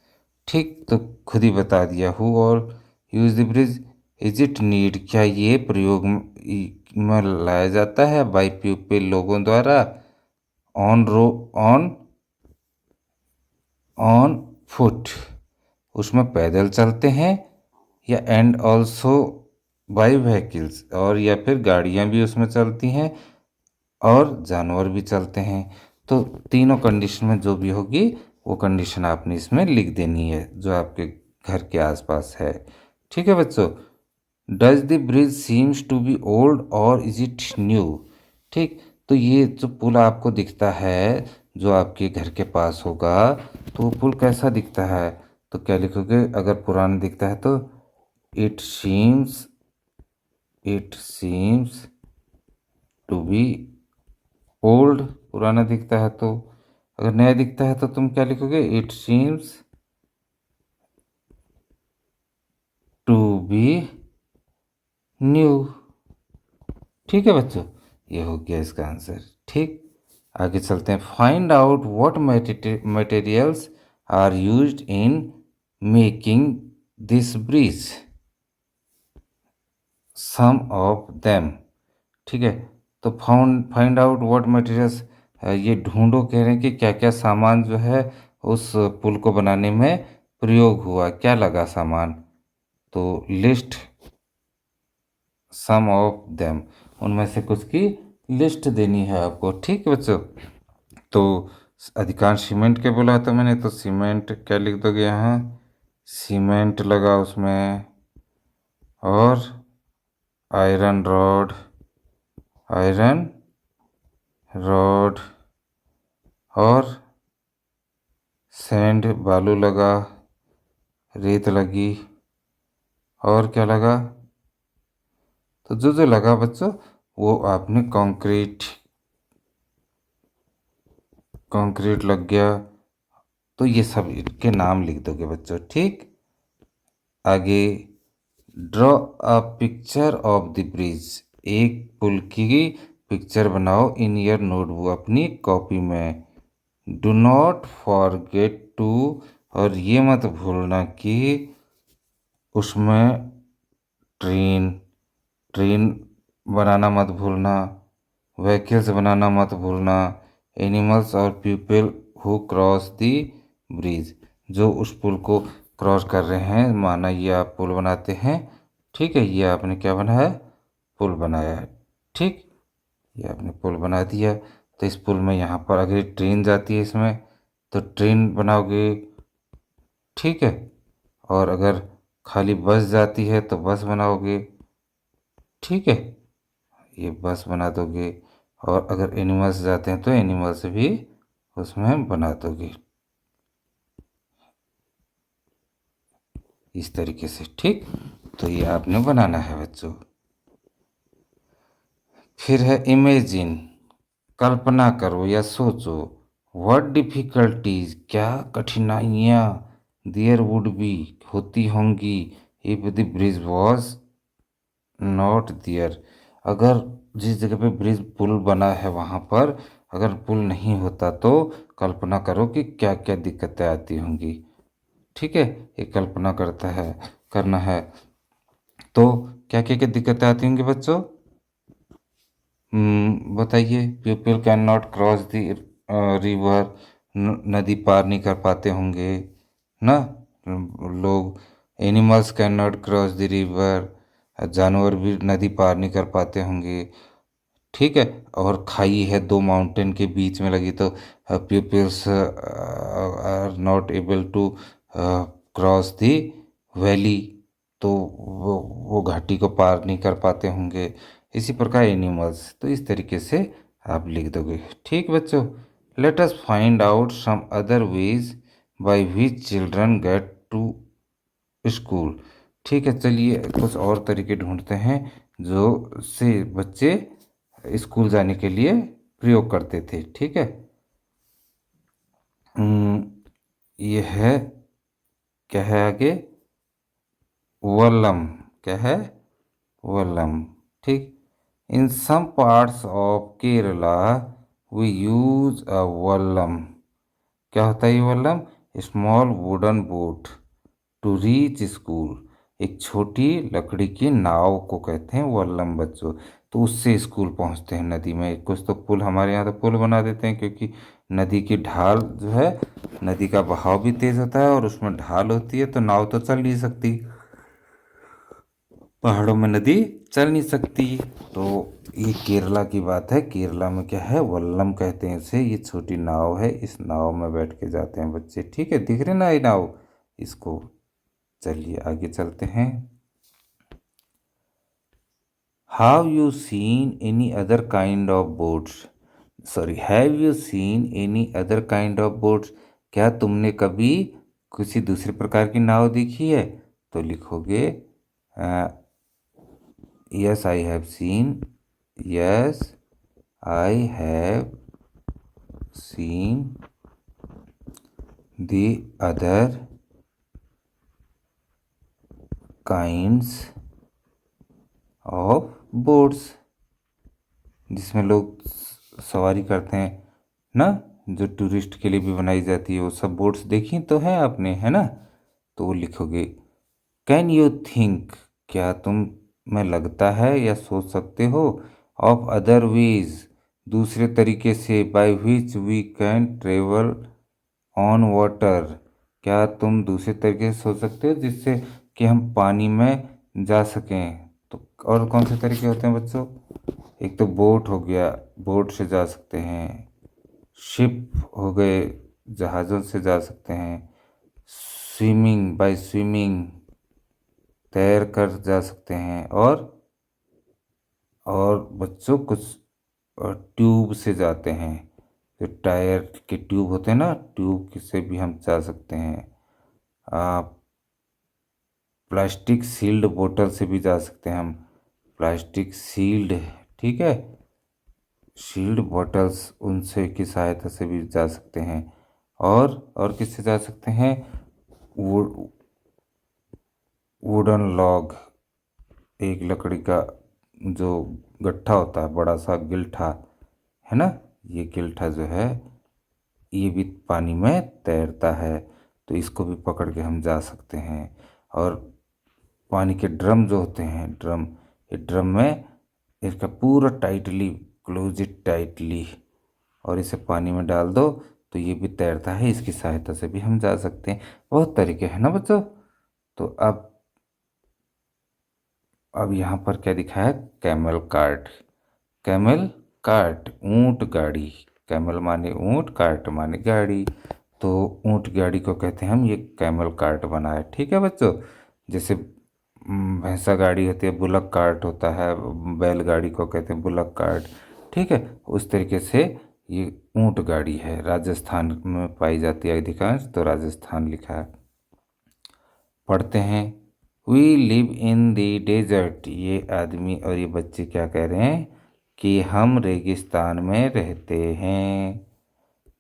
ठीक, तो खुद ही बता दिया, हु और use the bridge, is it need, क्या ये प्रयोग में लाया जाता है, बाय पीपल लोगों द्वारा, ऑन ऑन फुट उसमें पैदल चलते हैं, या एंड ऑल्सो बाय व्हीकल्स, और या फिर गाड़ियाँ भी उसमें चलती हैं और जानवर भी चलते हैं। तो तीनों कंडीशन में जो भी होगी वो कंडीशन आपने इसमें लिख देनी है जो आपके घर के आसपास है। ठीक है बच्चों, does the bridge seems to be old और इज इट न्यू। ठीक, तो ये जो पुल आपको दिखता है जो आपके घर के पास होगा, तो वो पुल कैसा दिखता है, तो क्या लिखोगे, अगर पुराना दिखता है तो it seems to be old, पुराना दिखता है तो। अगर नया दिखता है तो तुम क्या लिखोगे, it seems to be new. ठीक है बच्चों, ये हो गया इसका आंसर। ठीक, आगे चलते हैं, find out what materials are used in making this bridge, some of them. ठीक है, तो फाइंड आउट व्हाट मटेरियल्स, ये ढूंढो, कह रहे हैं कि क्या क्या सामान जो है उस पुल को बनाने में प्रयोग हुआ, क्या लगा सामान, तो लिस्ट सम ऑफ देम, उनमें से कुछ की लिस्ट देनी है आपको। ठीक है बच्चों, तो अधिकांश सीमेंट के बोला था मैंने, तो सीमेंट क्या लिख दोगे यहाँ, सीमेंट लगा उसमें, और आयरन रॉड और सैंड बालू लगा, रेत लगी, और क्या लगा, तो जो जो लगा बच्चों वो आपने कंक्रीट लग गया, तो ये सब इनके नाम लिख दोगे बच्चों। ठीक, आगे draw a picture of the bridge, एक पुल की पिक्चर बनाओ इन योर नोटबुक, अपनी कॉपी में। डू नॉट फॉरगेट टू, और ये मत भूलना कि उसमें ट्रेन ट्रेन बनाना मत भूलना, व्हीकल्स बनाना मत भूलना, एनिमल्स और people who cross the bridge, जो उस पुल को क्रॉस कर रहे हैं, माना ये आप पुल बनाते हैं। ठीक है, ये आपने क्या बनाया, पुल बनाया है। ठीक, ये आपने पुल बना दिया, तो इस पुल में यहाँ पर अगर ट्रेन जाती है इसमें तो ट्रेन बनाओगे। ठीक है, और अगर खाली बस जाती है तो बस बनाओगे। ठीक है, ये बस बना दोगे, और अगर एनिमल्स जाते हैं तो एनिमल्स भी उसमें बना दोगे। इस तरीके से। ठीक, तो ये आपने बनाना है बच्चों। फिर है इमेजिन, कल्पना करो या सोचो। व्हाट डिफिकल्टीज, क्या कठिनाइयाँ देयर वुड बी, होती होंगी, if the bridge was not there, अगर जिस जगह पे ब्रिज पुल बना है वहाँ पर अगर पुल नहीं होता तो कल्पना करो कि क्या क्या दिक्कतें आती होंगी। ठीक है, ये कल्पना करना है। तो क्या क्या क्या दिक्कतें आती होंगी बच्चों? बताइए। People can not cross the river, नदी पार नहीं कर पाते होंगे ना लोग। Animals can not cross the river, जानवर भी नदी पार नहीं कर पाते होंगे। ठीक है, और खाई है दो माउंटेन के बीच में लगी तो peoples are not able to cross the valley, तो वो घाटी को पार नहीं कर पाते होंगे। इसी प्रकार एनिमल्स, तो इस तरीके से आप लिख दोगे। ठीक बच्चों, let us find out some other ways by which children get to school. ठीक है, चलिए कुछ और तरीके ढूंढते हैं जो से बच्चे स्कूल जाने के लिए प्रयोग करते थे। ठीक है, ये है, क्या है आगे? वल्लम, क्या है? वल्लम। ठीक, in some parts of Kerala we use a vallam. क्या होता है ये vallam? Small wooden boat to reach school, एक छोटी लकड़ी की नाव को कहते हैं वल्लम बच्चों। तो उससे स्कूल पहुंचते हैं नदी में। कुछ तो पुल, हमारे यहाँ तो पुल बना देते हैं क्योंकि नदी की ढाल जो है, नदी का बहाव भी तेज होता है और उसमें ढाल होती है तो नाव तो चल नहीं सकती, पहाड़ों में नदी चल नहीं सकती। तो ये केरला की बात है। केरला में क्या है? वल्लम कहते हैं इसे। ये छोटी नाव है, इस नाव में बैठ के जाते हैं बच्चे। ठीक है, दिख रहे ना ये नाव इसको। चलिए आगे चलते हैं। How you seen any other kind of boats, sorry, have you seen any other kind of boats, क्या तुमने कभी किसी दूसरे प्रकार की नाव देखी है? तो लिखोगे yes I have seen, yes I have seen the other kinds of boats, जिसमें लोग सवारी करते हैं ना, जो टूरिस्ट के लिए भी बनाई जाती है, वो सब बोट्स देखी तो है आपने, है ना? तो वो लिखोगे कैन यू थिंक, क्या तुम में लगता है या सोच सकते हो, ऑफ अदर वेज, दूसरे तरीके से, by which we can travel on water, क्या तुम दूसरे तरीके से सोच सकते हो जिससे कि हम पानी में जा सकें? तो और कौन से तरीके होते हैं बच्चों? एक तो बोट हो गया, बोट से जा सकते हैं। शिप हो गए, जहाज़ों से जा सकते हैं। स्विमिंग, बाय स्विमिंग, तैर कर जा सकते हैं। और बच्चों कुछ ट्यूब से जाते हैं, जो टायर के ट्यूब होते हैं ना, ट्यूब से भी हम जा सकते हैं। प्लास्टिक सील्ड बोतल से भी जा सकते हैं हम, प्लास्टिक सील्ड, ठीक है, शील्ड बॉटल्स, उनसे की सहायता से भी जा सकते हैं। और किससे जा सकते हैं? वुडन लॉग, एक लकड़ी का जो गट्ठा होता है, बड़ा सा गिलठा, है ना, ये गिलठा जो है ये भी पानी में तैरता है, तो इसको भी पकड़ के हम जा सकते हैं। और पानी के ड्रम जो होते हैं, ड्रम, ये ड्रम में इसका पूरा टाइटली, क्लोज इट टाइटली, और इसे पानी में डाल दो तो ये भी तैरता है, इसकी सहायता से भी हम जा सकते हैं। बहुत तरीके हैं ना बच्चों। तो अब यहाँ पर क्या दिखा है? Camel cart. कैमल कार्ट, ऊंट गाड़ी। कैमल माने ऊंट, कार्ट माने गाड़ी। तो ऊंट गाड़ी को कहते हैं हम, ये कैमल कार्ट बना है। ठीक है बच्चों, जैसे भैंसा गाड़ी होती है, बुलक कार्ट होता है, बैलगाड़ी को कहते हैं बुलक कार्ट। ठीक है, उस तरीके से ये ऊंट गाड़ी है, राजस्थान में पाई जाती है अधिकांश, तो राजस्थान लिखा है। पढ़ते हैं। We live in the desert. ये आदमी और ये बच्चे क्या कह रहे हैं कि हम रेगिस्तान में रहते हैं।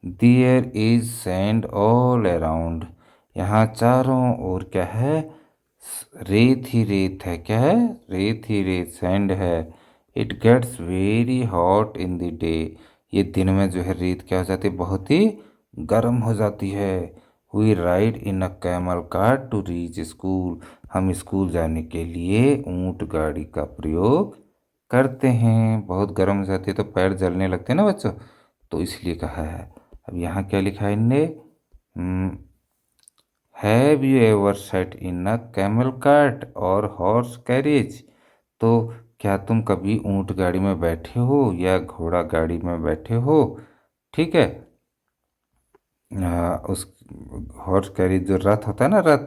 There is sand all around. यहाँ चारों ओर क्या है, रेत ही रेत है। क्या है, रेत ही रेत, सैंड है। It gets very hot in the day. ये दिन में जो है रेत क्या हो जाती है, बहुत ही गर्म हो जाती है। We ride in a camel cart to reach school. हम स्कूल जाने के लिए ऊंट गाड़ी का प्रयोग करते हैं। बहुत गर्म हो जाती है तो पैर जलने लगते हैं ना बच्चों, तो इसलिए कहा है। अब यहाँ क्या लिखा है इनने, have you ever set in a camel cart और हॉर्स कैरेज। तो क्या तुम कभी ऊंट गाड़ी में बैठे हो या घोड़ा गाड़ी में बैठे हो। ठीक है, उस हॉर्स कैरेज जो रथ होता है ना, रथ,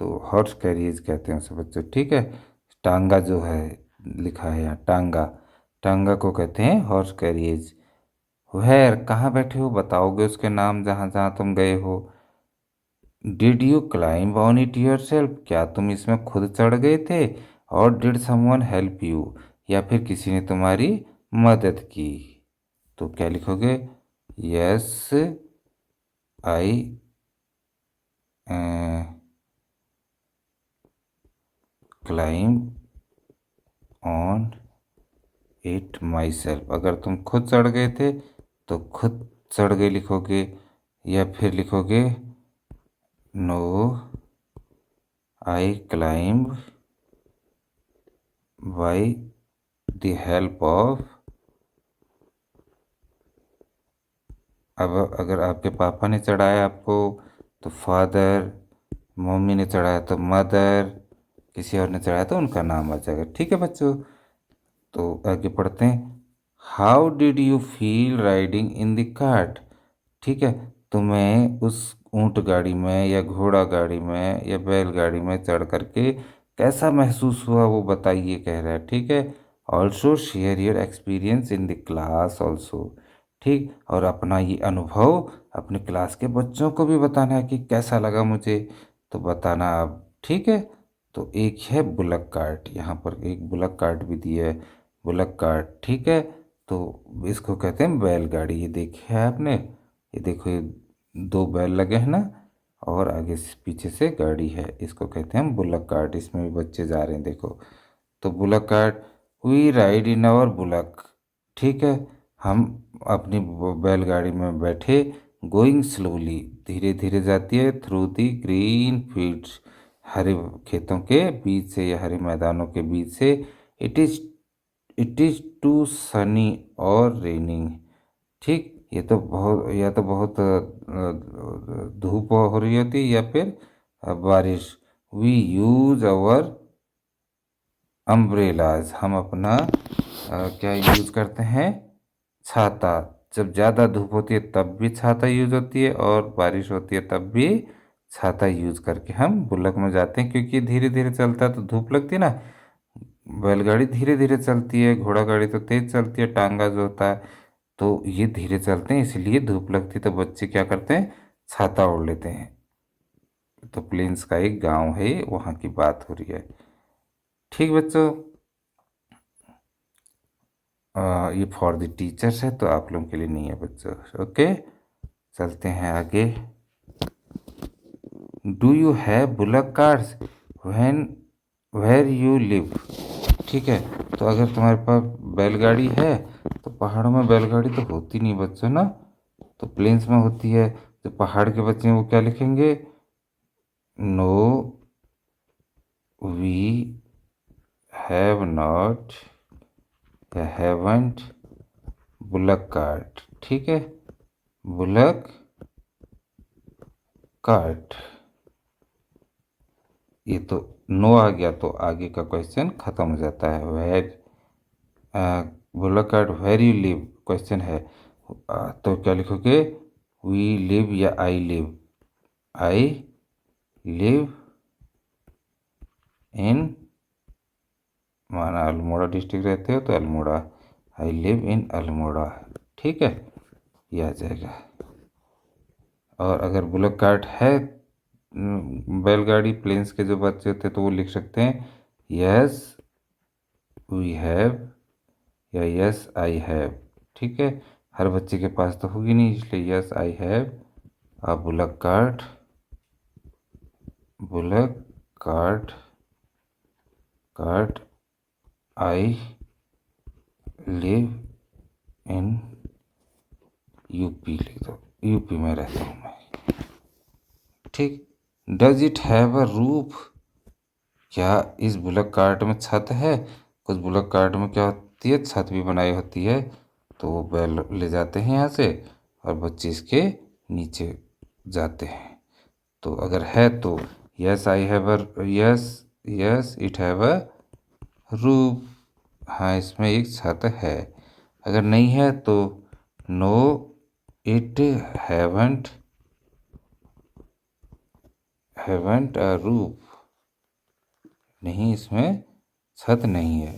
तो हॉर्स कैरेज कहते हैं उसे बच्चों। ठीक है, टांगा जो है लिखा है यहाँ, टांगा, टांगा को कहते हैं हॉर्स कैरेज। वेयर, कहाँ बैठे हो, बताओगे उसके नाम जहाँ जहाँ तुम गए हो। Did you climb on it your self, क्या तुम इसमें खुद चढ़ गए थे। और डिड समवन हेल्प यू, या फिर किसी ने तुम्हारी मदद की। तो क्या लिखोगे, yes I climb on it my self. अगर तुम खुद चढ़ गए थे तो खुद चढ़ गए लिखोगे, या फिर लिखोगे no I climb by the help of. अब अगर आपके पापा ने चढ़ाया आपको तो फादर, मम्मी ने चढ़ाया तो मदर, किसी और ने चढ़ाया तो उनका नाम आ जाएगा। ठीक है बच्चों, तो आगे पढ़ते हैं। How did you feel riding in the cart. ठीक है, तुम्हें उस ऊंट गाड़ी में या घोड़ा गाड़ी में या बैलगाड़ी में चढ़ करके कैसा महसूस हुआ वो बताइए, कह रहा है। ठीक है, also share your experience in the class also. ठीक, और अपना ये अनुभव अपने क्लास के बच्चों को भी बताना है कि कैसा लगा मुझे, तो बताना आप। ठीक है, तो एक है बुलक कार्ट, यहाँ पर एक बुलक कार्ट भी दिया है, बुलक कार्ट। ठीक है, तो इसको कहते हैं बैलगाड़ी। ये देखिए आपने, ये देखो, ये दो बैल लगे हैं ना, और आगे से पीछे से गाड़ी है, इसको कहते हैं बुलक कार्ट। इसमें भी बच्चे जा रहे हैं देखो, तो bullock cart. We ride in our bullock. ठीक है, हम अपनी बैलगाड़ी में बैठे, गोइंग स्लोली, धीरे धीरे जाती है, थ्रू दी ग्रीन फील्ड्स, हरे खेतों के बीच से या हरे मैदानों के बीच से। इट इज़ टू सनी और रेनिंग। ठीक, ये तो बहुत, या तो बहुत धूप हो रही होती या फिर बारिश। वी यूज अवर अम्ब्रेलाज, हम अपना क्या यूज़ करते हैं, छाता। जब ज़्यादा धूप होती है तब भी छाता यूज होती है, और बारिश होती है तब भी छाता यूज करके हम बुलक में जाते हैं, क्योंकि धीरे धीरे चलता है तो धूप लगती है ना। बैलगाड़ी धीरे धीरे चलती है, घोड़ा गाड़ी तो तेज चलती है, टांगा जो होता है, तो ये धीरे चलते हैं इसलिए धूप लगती है, तो बच्चे क्या करते हैं, छाता ओढ़ लेते हैं। तो प्लेन्स का एक गांव है, वहाँ की बात हो रही है। ठीक बच्चों, ये फॉर द टीचर्स है तो आप लोगों के लिए नहीं है बच्चों। ओके, चलते हैं आगे। Do you have bullock cars when where you live. ठीक है, तो अगर तुम्हारे पास बैलगाड़ी है तो पहाड़ों में बैलगाड़ी तो होती नहीं बच्चों ना, तो प्लेन्स में होती है। जो पहाड़ के बच्चे हैं वो क्या लिखेंगे, नो वी हैव नॉट या हैवंट बुलक कार्ट। ठीक है, बुलक कार्ट, ये तो नो आ गया तो आगे का क्वेश्चन खत्म हो जाता है। Where, bullock cart where you live, question है, तो क्या लिखोगे, वी लिव या I live, I live in, माना अल्मोड़ा डिस्ट्रिक्ट रहते हो तो Almora, I live in Almora. ठीक है, ये आ जाएगा। और अगर बुलक कार्ट है बैलगाड़ी प्लेन्स के जो बच्चे होते हैं तो वो लिख सकते हैं यस वी हैव या यस आई हैव। ठीक है, हर बच्चे के पास तो होगी नहीं, इसलिए yes I have a bullock cart, bullock cart, cart I live in UP, लिख दो, यूपी में रहता हूँ मैं। ठीक, does it have a roof, क्या इस बुलक कार्ट में छत है? कुछ बुलक कार्ट में क्या होती है, छत भी बनाई होती है, तो वो बैल ले जाते हैं यहाँ से और बच्चे इसके नीचे जाते हैं। तो अगर है तो yes I have a, yes yes it have a roof, हाँ इसमें एक छत है। अगर नहीं है तो no it haven't haven't a roof, नहीं इसमें छत नहीं है।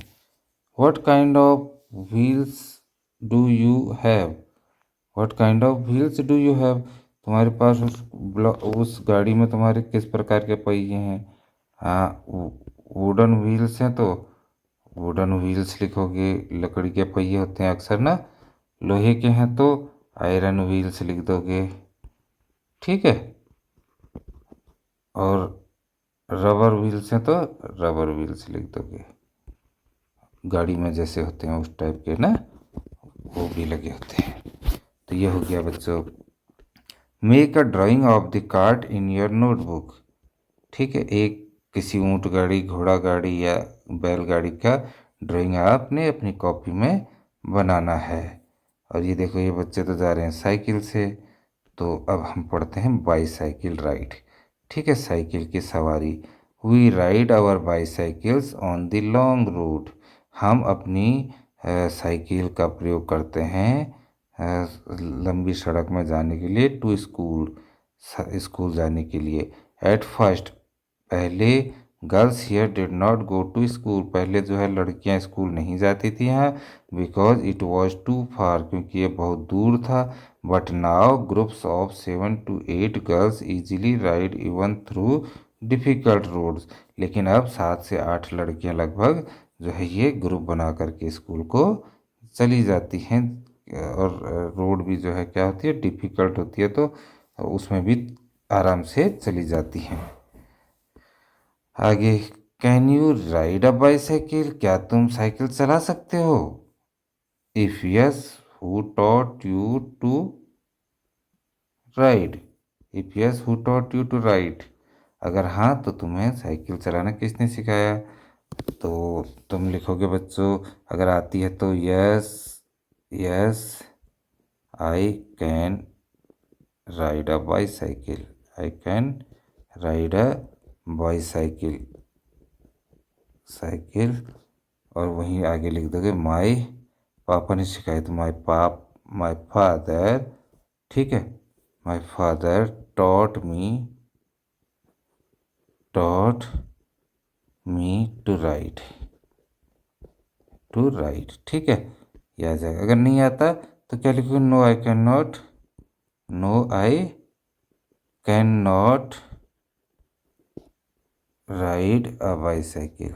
What kind of wheels do you have, what kind of wheels do you have, तुम्हारे पास उस गाड़ी में तुम्हारे किस प्रकार के पहिए हैं? हाँ, वुडन व्हील्स हैं तो वुडन व्हील्स लिखोगे, लकड़ी के पहिए होते हैं अक्सर ना। लोहे के हैं तो आयरन व्हील्स लिख दोगे। ठीक है, और रबर व्हील्स हैं तो रबर व्हील्स लिख दोगे, गाड़ी में जैसे होते हैं उस टाइप के ना, वो भी लगे होते हैं। तो ये हो गया बच्चों, make a drying of the cart in your notebook. ठीक है, एक किसी ऊंट गाड़ी, घोड़ा गाड़ी या बैलगाड़ी का ड्राइंग आपने अपनी कॉपी में बनाना है। और ये देखो, ये बच्चे तो जा रहे हैं साइकिल से, तो अब हम पढ़ते हैं बाईसाइकिल राइड। ठीक है, साइकिल की सवारी। We ride our bicycles on the long route, हम अपनी साइकिल का प्रयोग करते हैं लंबी सड़क में जाने के लिए, टू स्कूल, स्कूल जाने के लिए। एट फर्स्ट, पहले girls here did not go to school, पहले जो है लड़कियां स्कूल नहीं जाती थी यहाँ, because it was too far, क्योंकि ये बहुत दूर था। But now groups of 7 to 8 girls easily ride even through difficult roads, लेकिन अब 7 से 8 लड़कियां लगभग जो है ये ग्रुप बना करके स्कूल को चली जाती हैं। और रोड भी जो है क्या होती है, डिफ़िकल्ट होती है, तो उसमें भी आराम से चली जाती हैं। आगे, can you ride a bicycle, क्या तुम साइकिल चला सकते हो? If yes, who taught you to ride, if yes who taught you to ride, अगर हाँ तो तुम्हें साइकिल चलाना किसने सिखाया? तो तुम लिखोगे बच्चों, अगर आती है तो yes, yes I can ride a bicycle, I can ride a bicycle, cycle, और वहीं आगे लिख दोगे माई, पापा ने सिखाई तो माई फादर, ठीक है, my father taught me to ride. ठीक है, ये आ जाएगा। अगर नहीं आता तो क्या लिखोगे, no I can not ride a bicycle,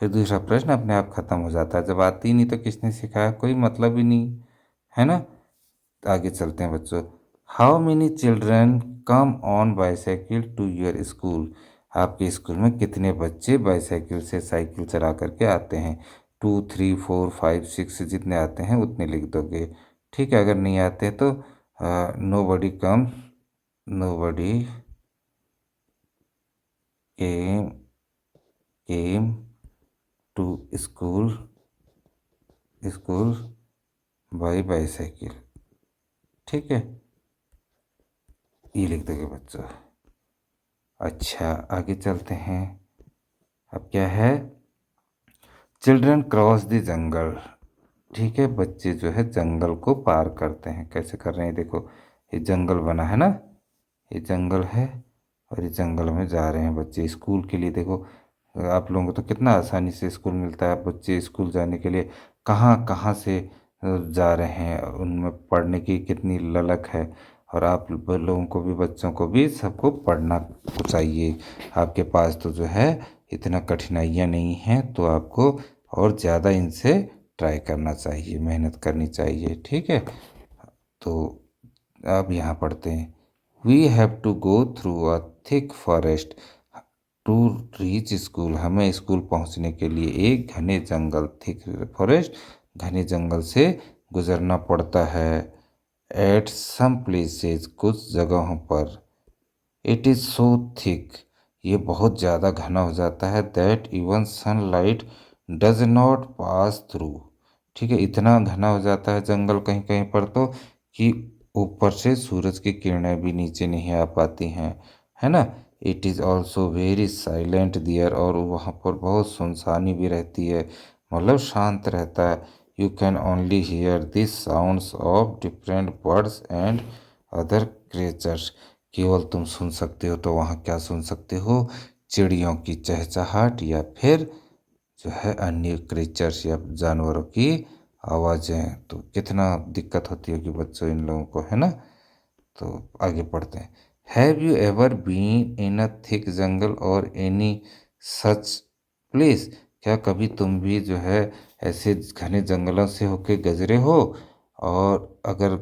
फिर दूसरा प्रश्न अपने आप खत्म हो जाता है, जब आती ही नहीं तो किसने सिखाया, कोई मतलब ही नहीं है ना। तो आगे चलते हैं बच्चों, how many children come on bicycle to your school, आपके स्कूल में कितने बच्चे बाईसाइकिल से साइकिल चला करके आते हैं? 2, 3, 4, 5, 6 जितने आते हैं उतने लिख दोगे। ठीक है, अगर नहीं आते तो nobody comes, nobody came came to school by bicycle. ठीक है, ये लिख दोगे बच्चों। अच्छा, आगे चलते हैं। अब क्या है, चिल्ड्रन क्रॉस द जंगल। ठीक है, बच्चे जो है जंगल को पार करते हैं, कैसे कर रहे हैं देखो, ये जंगल बना है ना, ये जंगल है और ये जंगल में जा रहे हैं बच्चे स्कूल के लिए। देखो, आप लोगों को तो कितना आसानी से स्कूल मिलता है, बच्चे स्कूल जाने के लिए कहाँ कहाँ से जा रहे हैं, उनमें पढ़ने की कितनी ललक है। और आप लोगों को भी, बच्चों को भी, सबको पढ़ना चाहिए। आपके पास तो जो है इतना कठिनाइयाँ नहीं हैं, तो आपको और ज़्यादा इनसे ट्राई करना चाहिए, मेहनत करनी चाहिए। ठीक है, तो अब यहाँ पढ़ते हैं। We have to go through a thick forest to reach school. हमें स्कूल पहुँचने के लिए एक घने जंगल, थिक फॉरेस्ट, घने जंगल से गुजरना पड़ता है। एट सम प्लेसेस, कुछ जगहों पर, इट इज़ सो थिक, ये बहुत ज़्यादा घना हो जाता है। That even sunlight does not pass through. ठीक है, इतना घना हो जाता है जंगल कहीं कहीं पर तो, कि ऊपर से सूरज की किरणें भी नीचे नहीं आ पाती हैं, है ना। It is also very silent there, और वहाँ पर बहुत सुनसानी भी रहती है, मतलब शांत रहता है। You can only here this sounds of different birds and other creatures. केवल तुम सुन सकते हो, तो वहाँ क्या सुन सकते हो, चिड़ियों की चहचहाट, या फिर जो है अन्य क्रिएचर्स या जानवरों की आवाज़ें। तो कितना दिक्कत होती होगी बच्चों इन लोगों को, है ना। तो आगे पढ़ते हैं। Have you ever been in a thick jungle और एनी सच प्लेस। क्या कभी तुम भी जो है ऐसे घने जंगलों से होके गुजरे हो, और अगर,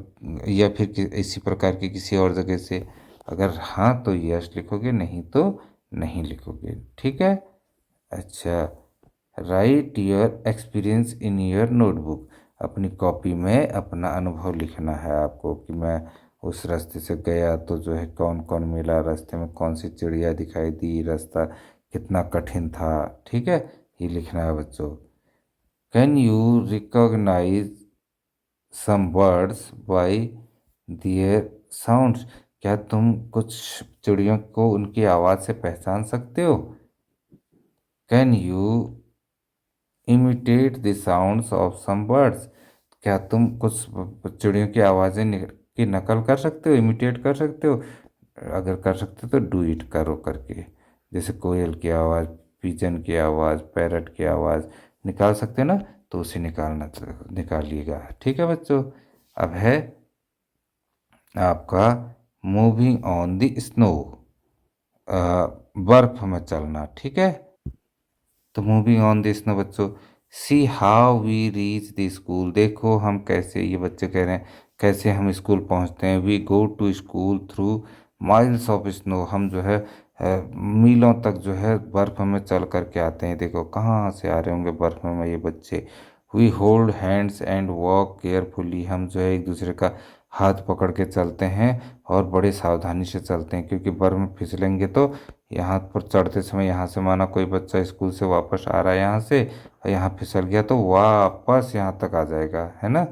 या फिर इसी प्रकार की किसी और जगह से। अगर हाँ तो यस लिखोगे, नहीं तो नहीं लिखोगे। ठीक है, अच्छा। Right your experience in your notebook. अपनी कॉपी में अपना अनुभव लिखना है आपको, कि मैं उस रास्ते से गया तो जो है कौन कौन मिला, रास्ते में कौन सी चिड़िया दिखाई दी, रास्ता कितना कठिन था। ठीक है, ये लिखना है बच्चों। Can you recognise some words by their sounds. क्या तुम कुछ चिड़ियों को उनकी आवाज़ से पहचान सकते हो। Can you imitate the sounds of some birds. क्या तुम कुछ चिड़ियों की आवाज़ें की नकल कर सकते हो, इमिटेट कर सकते हो। अगर कर सकते हो तो डू इट करो करके। जैसे कोयल की आवाज़, पिजन की आवाज़, पैरट की आवाज़ निकाल सकते हैं ना, तो उसे निकालिएगा। ठीक है बच्चों। अब है आपका मूविंग ऑन द स्नो, बर्फ में चलना। ठीक है, तो मूविंग ऑन दिस ना बच्चों। See how we reach the school. देखो हम कैसे, ये बच्चे कह रहे हैं कैसे हम स्कूल पहुंचते हैं। We go to school through miles of snow. हम जो है मीलों तक जो है बर्फ में चल करके आते हैं। देखो कहाँ से आ रहे होंगे बर्फ में ये बच्चे। We hold hands and walk carefully. हम जो है एक दूसरे का हाथ पकड़ के चलते हैं, और बड़े सावधानी से चलते हैं, क्योंकि बर्फ में फिसलेंगे तो यहाँ पर चढ़ते समय, यहाँ से माना कोई बच्चा स्कूल से वापस आ रहा है यहाँ से, और यहाँ फिसल गया तो वापस यहाँ तक आ जाएगा, है ना।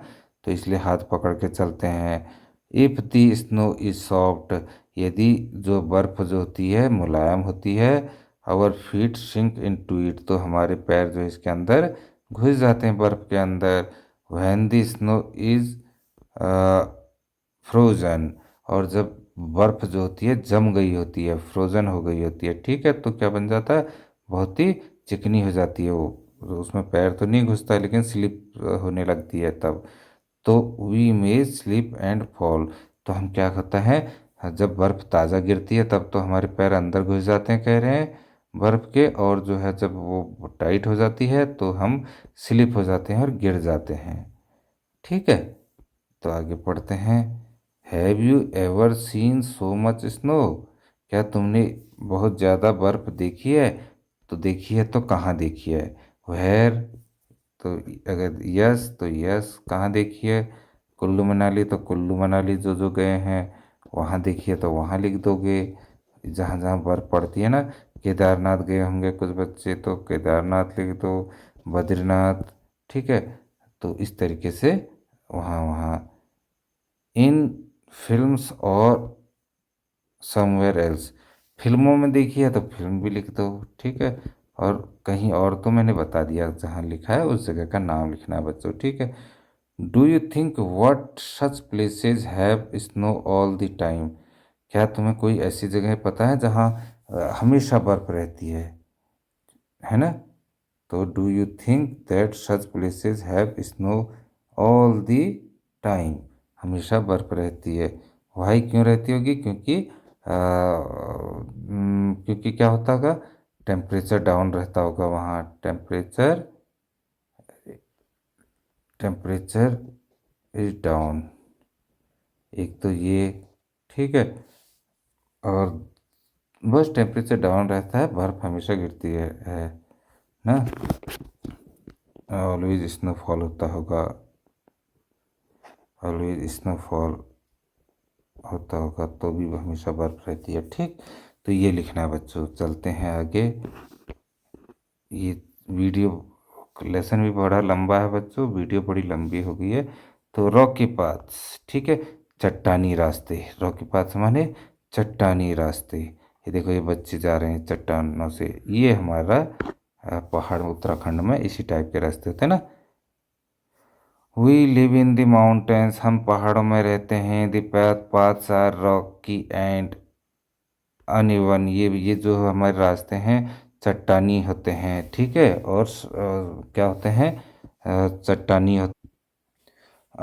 तो इसलिए हाथ पकड़ के चलते हैं। If the snow is soft. यदि जो बर्फ़ जो होती है मुलायम होती है, our feet sink into it. तो हमारे पैर जो है इसके अंदर घुस जाते हैं बर्फ़ के अंदर। Van the snow is frozen. और जब बर्फ जो होती है जम गई होती है, फ्रोजन हो गई होती है, ठीक है, तो क्या बन जाता है, बहुत ही चिकनी हो जाती है वो। तो उसमें पैर तो नहीं घुसता, लेकिन स्लिप होने लगती है तब। तो we may slip and fall. तो हम क्या होता है, जब बर्फ ताज़ा गिरती है तब तो हमारे पैर अंदर घुस जाते हैं, कह रहे हैं, बर्फ के। और जो है जब वो टाइट हो जाती है तो हम स्लिप हो जाते हैं और गिर जाते हैं। ठीक है, तो आगे पढ़ते हैं। Have you ever seen so much snow. क्या तुमने बहुत ज़्यादा बर्फ़ देखी है। तो देखी है तो कहाँ देखी है। वेयर, तो अगर यस तो यस, कहाँ देखी है। कुल्लू मनाली तो कुल्लू मनाली जो जो गए हैं वहाँ देखी है तो वहाँ लिख दोगे। जहाँ जहाँ बर्फ़ पड़ती है ना, केदारनाथ गए होंगे कुछ बच्चे तो केदारनाथ लिख दो, बद्रीनाथ। ठीक है, तो इस तरीके से वहाँ वहाँ। इन फिल्म्स और समवेयर एल्स। फिल्मों में देखी है तो फिल्म भी लिख दो। ठीक है, और कहीं और तो मैंने बता दिया, जहाँ लिखा है उस जगह का नाम लिखना है बच्चों। ठीक है। Do you think what such places have snow all the time. क्या तुम्हें कोई ऐसी जगह पता है जहाँ हमेशा बर्फ रहती है ना। तो do you think that such places have snow all the time, हमेशा बर्फ़ रहती है। वाई क्यों रहती होगी? क्योंकि क्या होता होगा, टेम्परेचर डाउन रहता होगा वहाँ, टेम्परेचर टेम्परेचर इज डाउन, एक तो ये, ठीक है। और बस टेम्परेचर डाउन रहता है, बर्फ़ हमेशा गिरती है ना। ऑलवेज स्नोफॉल होता होगा, ऑलवेज स्नोफॉल होता होगा, तो भी हमेशा बर्फ़ रहती है, ठीक। तो ये लिखना है बच्चों। चलते हैं आगे। ये वीडियो लेसन भी बड़ा लंबा है बच्चों, वीडियो बड़ी लंबी हो गई है। तो रॉकी पाथ्स, ठीक है, चट्टानी रास्ते। रॉकी पाथ्स माने चट्टानी रास्ते। ये देखो, ये बच्चे जा रहे हैं चट्टानों से। ये हमारा पहाड़ उत्तराखंड में इसी टाइप के रास्ते होते हैं ना। We live in the mountains, हम पहाड़ों में रहते हैं। The paths are rocky and uneven, ये जो हमारे रास्ते हैं चट्टानी होते हैं, ठीक है। और क्या होते हैं, चट्टानी होते,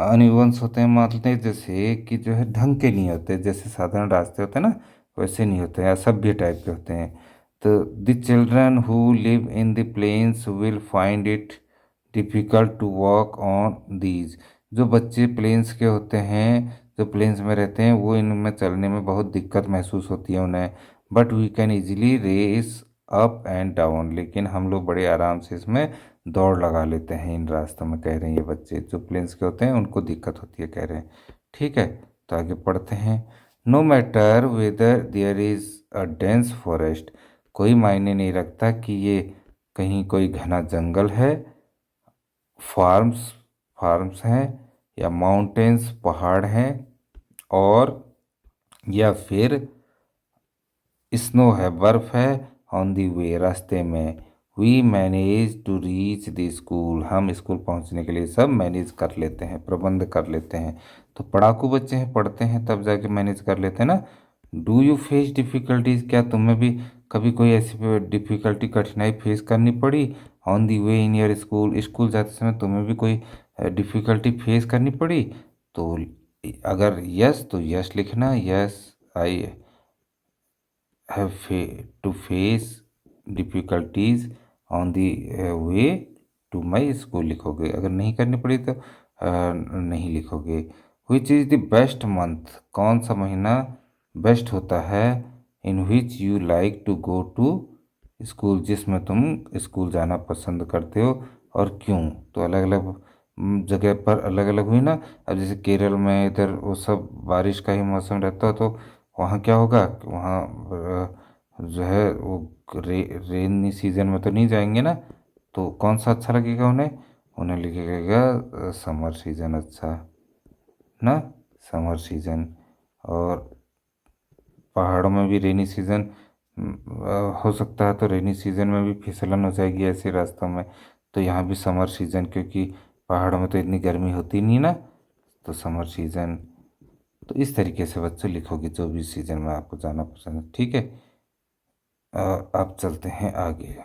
अनइवन्स होते हैं, मतलब जैसे कि जो है ढंग के नहीं होते, जैसे साधारण रास्ते होते हैं ना वैसे नहीं होते हैं, असभ्य टाइप के होते हैं। तो the children who live in the plains will find it difficult to walk on these, जो बच्चे प्लेन्स के होते हैं, जो प्लेन्स में रहते हैं, वो इनमें चलने में बहुत दिक्कत महसूस होती है उन्हें। But we can easily race up and down, लेकिन हम लोग बड़े आराम से इसमें दौड़ लगा लेते हैं इन रास्तों में, कह रहे हैं ये बच्चे। जो प्लेन्स के होते हैं उनको दिक्कत होती है, कह रहे हैं, ठीक है। तो आगे पढ़ते हैं। No matter whether there is a dense forest, कोई मायने नहीं रखता कि ये कहीं कोई घना जंगल है, फार्म्स फार्म्स हैं, या माउंटेन्स पहाड़ हैं, और या फिर स्नो है बर्फ़ है, ऑन दी वे रास्ते में। We manage to reach the school, हम स्कूल पहुंचने के लिए सब मैनेज कर लेते हैं, प्रबंध कर लेते हैं। तो पढ़ाकू बच्चे हैं, पढ़ते हैं तब जाके मैनेज कर लेते हैं ना। डू यू फेस डिफ़िकल्टीज, क्या तुम्हें भी कभी कोई ऐसी डिफ़िकल्टी, कठिनाई फेस करनी पड़ी? On the way in your school, school जाते समय तुम्हें भी कोई डिफ़िकल्टी फेस करनी पड़ी? तो अगर यस तो यस लिखना, yes I have to face difficulties on the way to my school लिखोगे। अगर नहीं करनी पड़ी तो नहीं लिखोगे। Which is the best month, कौन सा महीना बेस्ट होता है? In which you like to go to school, जिसमें तुम स्कूल जाना पसंद करते हो, और क्यों? तो अलग अलग जगह पर अलग अलग हुई ना। अब जैसे केरल में इधर वो सब बारिश का ही मौसम रहता है, तो वहाँ क्या होगा कि वहाँ जो है वो रेनी सीजन में तो नहीं जाएंगे ना। तो कौन सा अच्छा लगेगा उन्हें? उन्हें लगेगा समर सीजन अच्छा ना, समर सीजन। और पहाड़ों में भी रेनी सीजन हो सकता है, तो रेनी सीजन में भी फिसलन हो जाएगी ऐसे रास्तों में। तो यहाँ भी समर सीजन, क्योंकि पहाड़ों में तो इतनी गर्मी होती नहीं ना, तो समर सीजन। तो इस तरीके से बच्चों लिखोगे जो भी सीजन में आपको जाना पसंद है, ठीक है। अब चलते हैं आगे।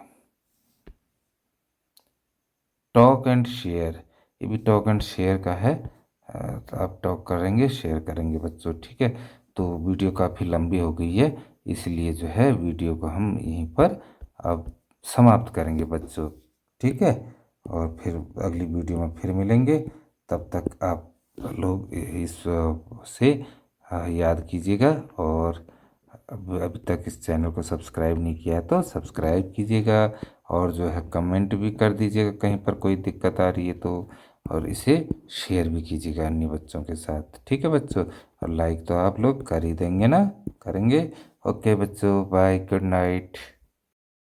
टॉक एंड शेयर, ये भी टॉक एंड शेयर का है। तो आप टॉक करेंगे, शेयर करेंगे बच्चों, ठीक है। तो वीडियो काफ़ी लंबी हो गई है, इसलिए जो है वीडियो को हम यहीं पर अब समाप्त करेंगे बच्चों, ठीक है। और फिर अगली वीडियो में फिर मिलेंगे। तब तक आप लोग इस से याद कीजिएगा, और अभी तक इस चैनल को सब्सक्राइब नहीं किया है तो सब्सक्राइब कीजिएगा, और जो है कमेंट भी कर दीजिएगा कहीं पर कोई दिक्कत आ रही है तो, और इसे शेयर भी कीजिएगा अन्य बच्चों के साथ, ठीक है बच्चों। और लाइक तो आप लोग कर ही देंगे ना, करेंगे। ओके बच्चों, बाय, गुड नाइट।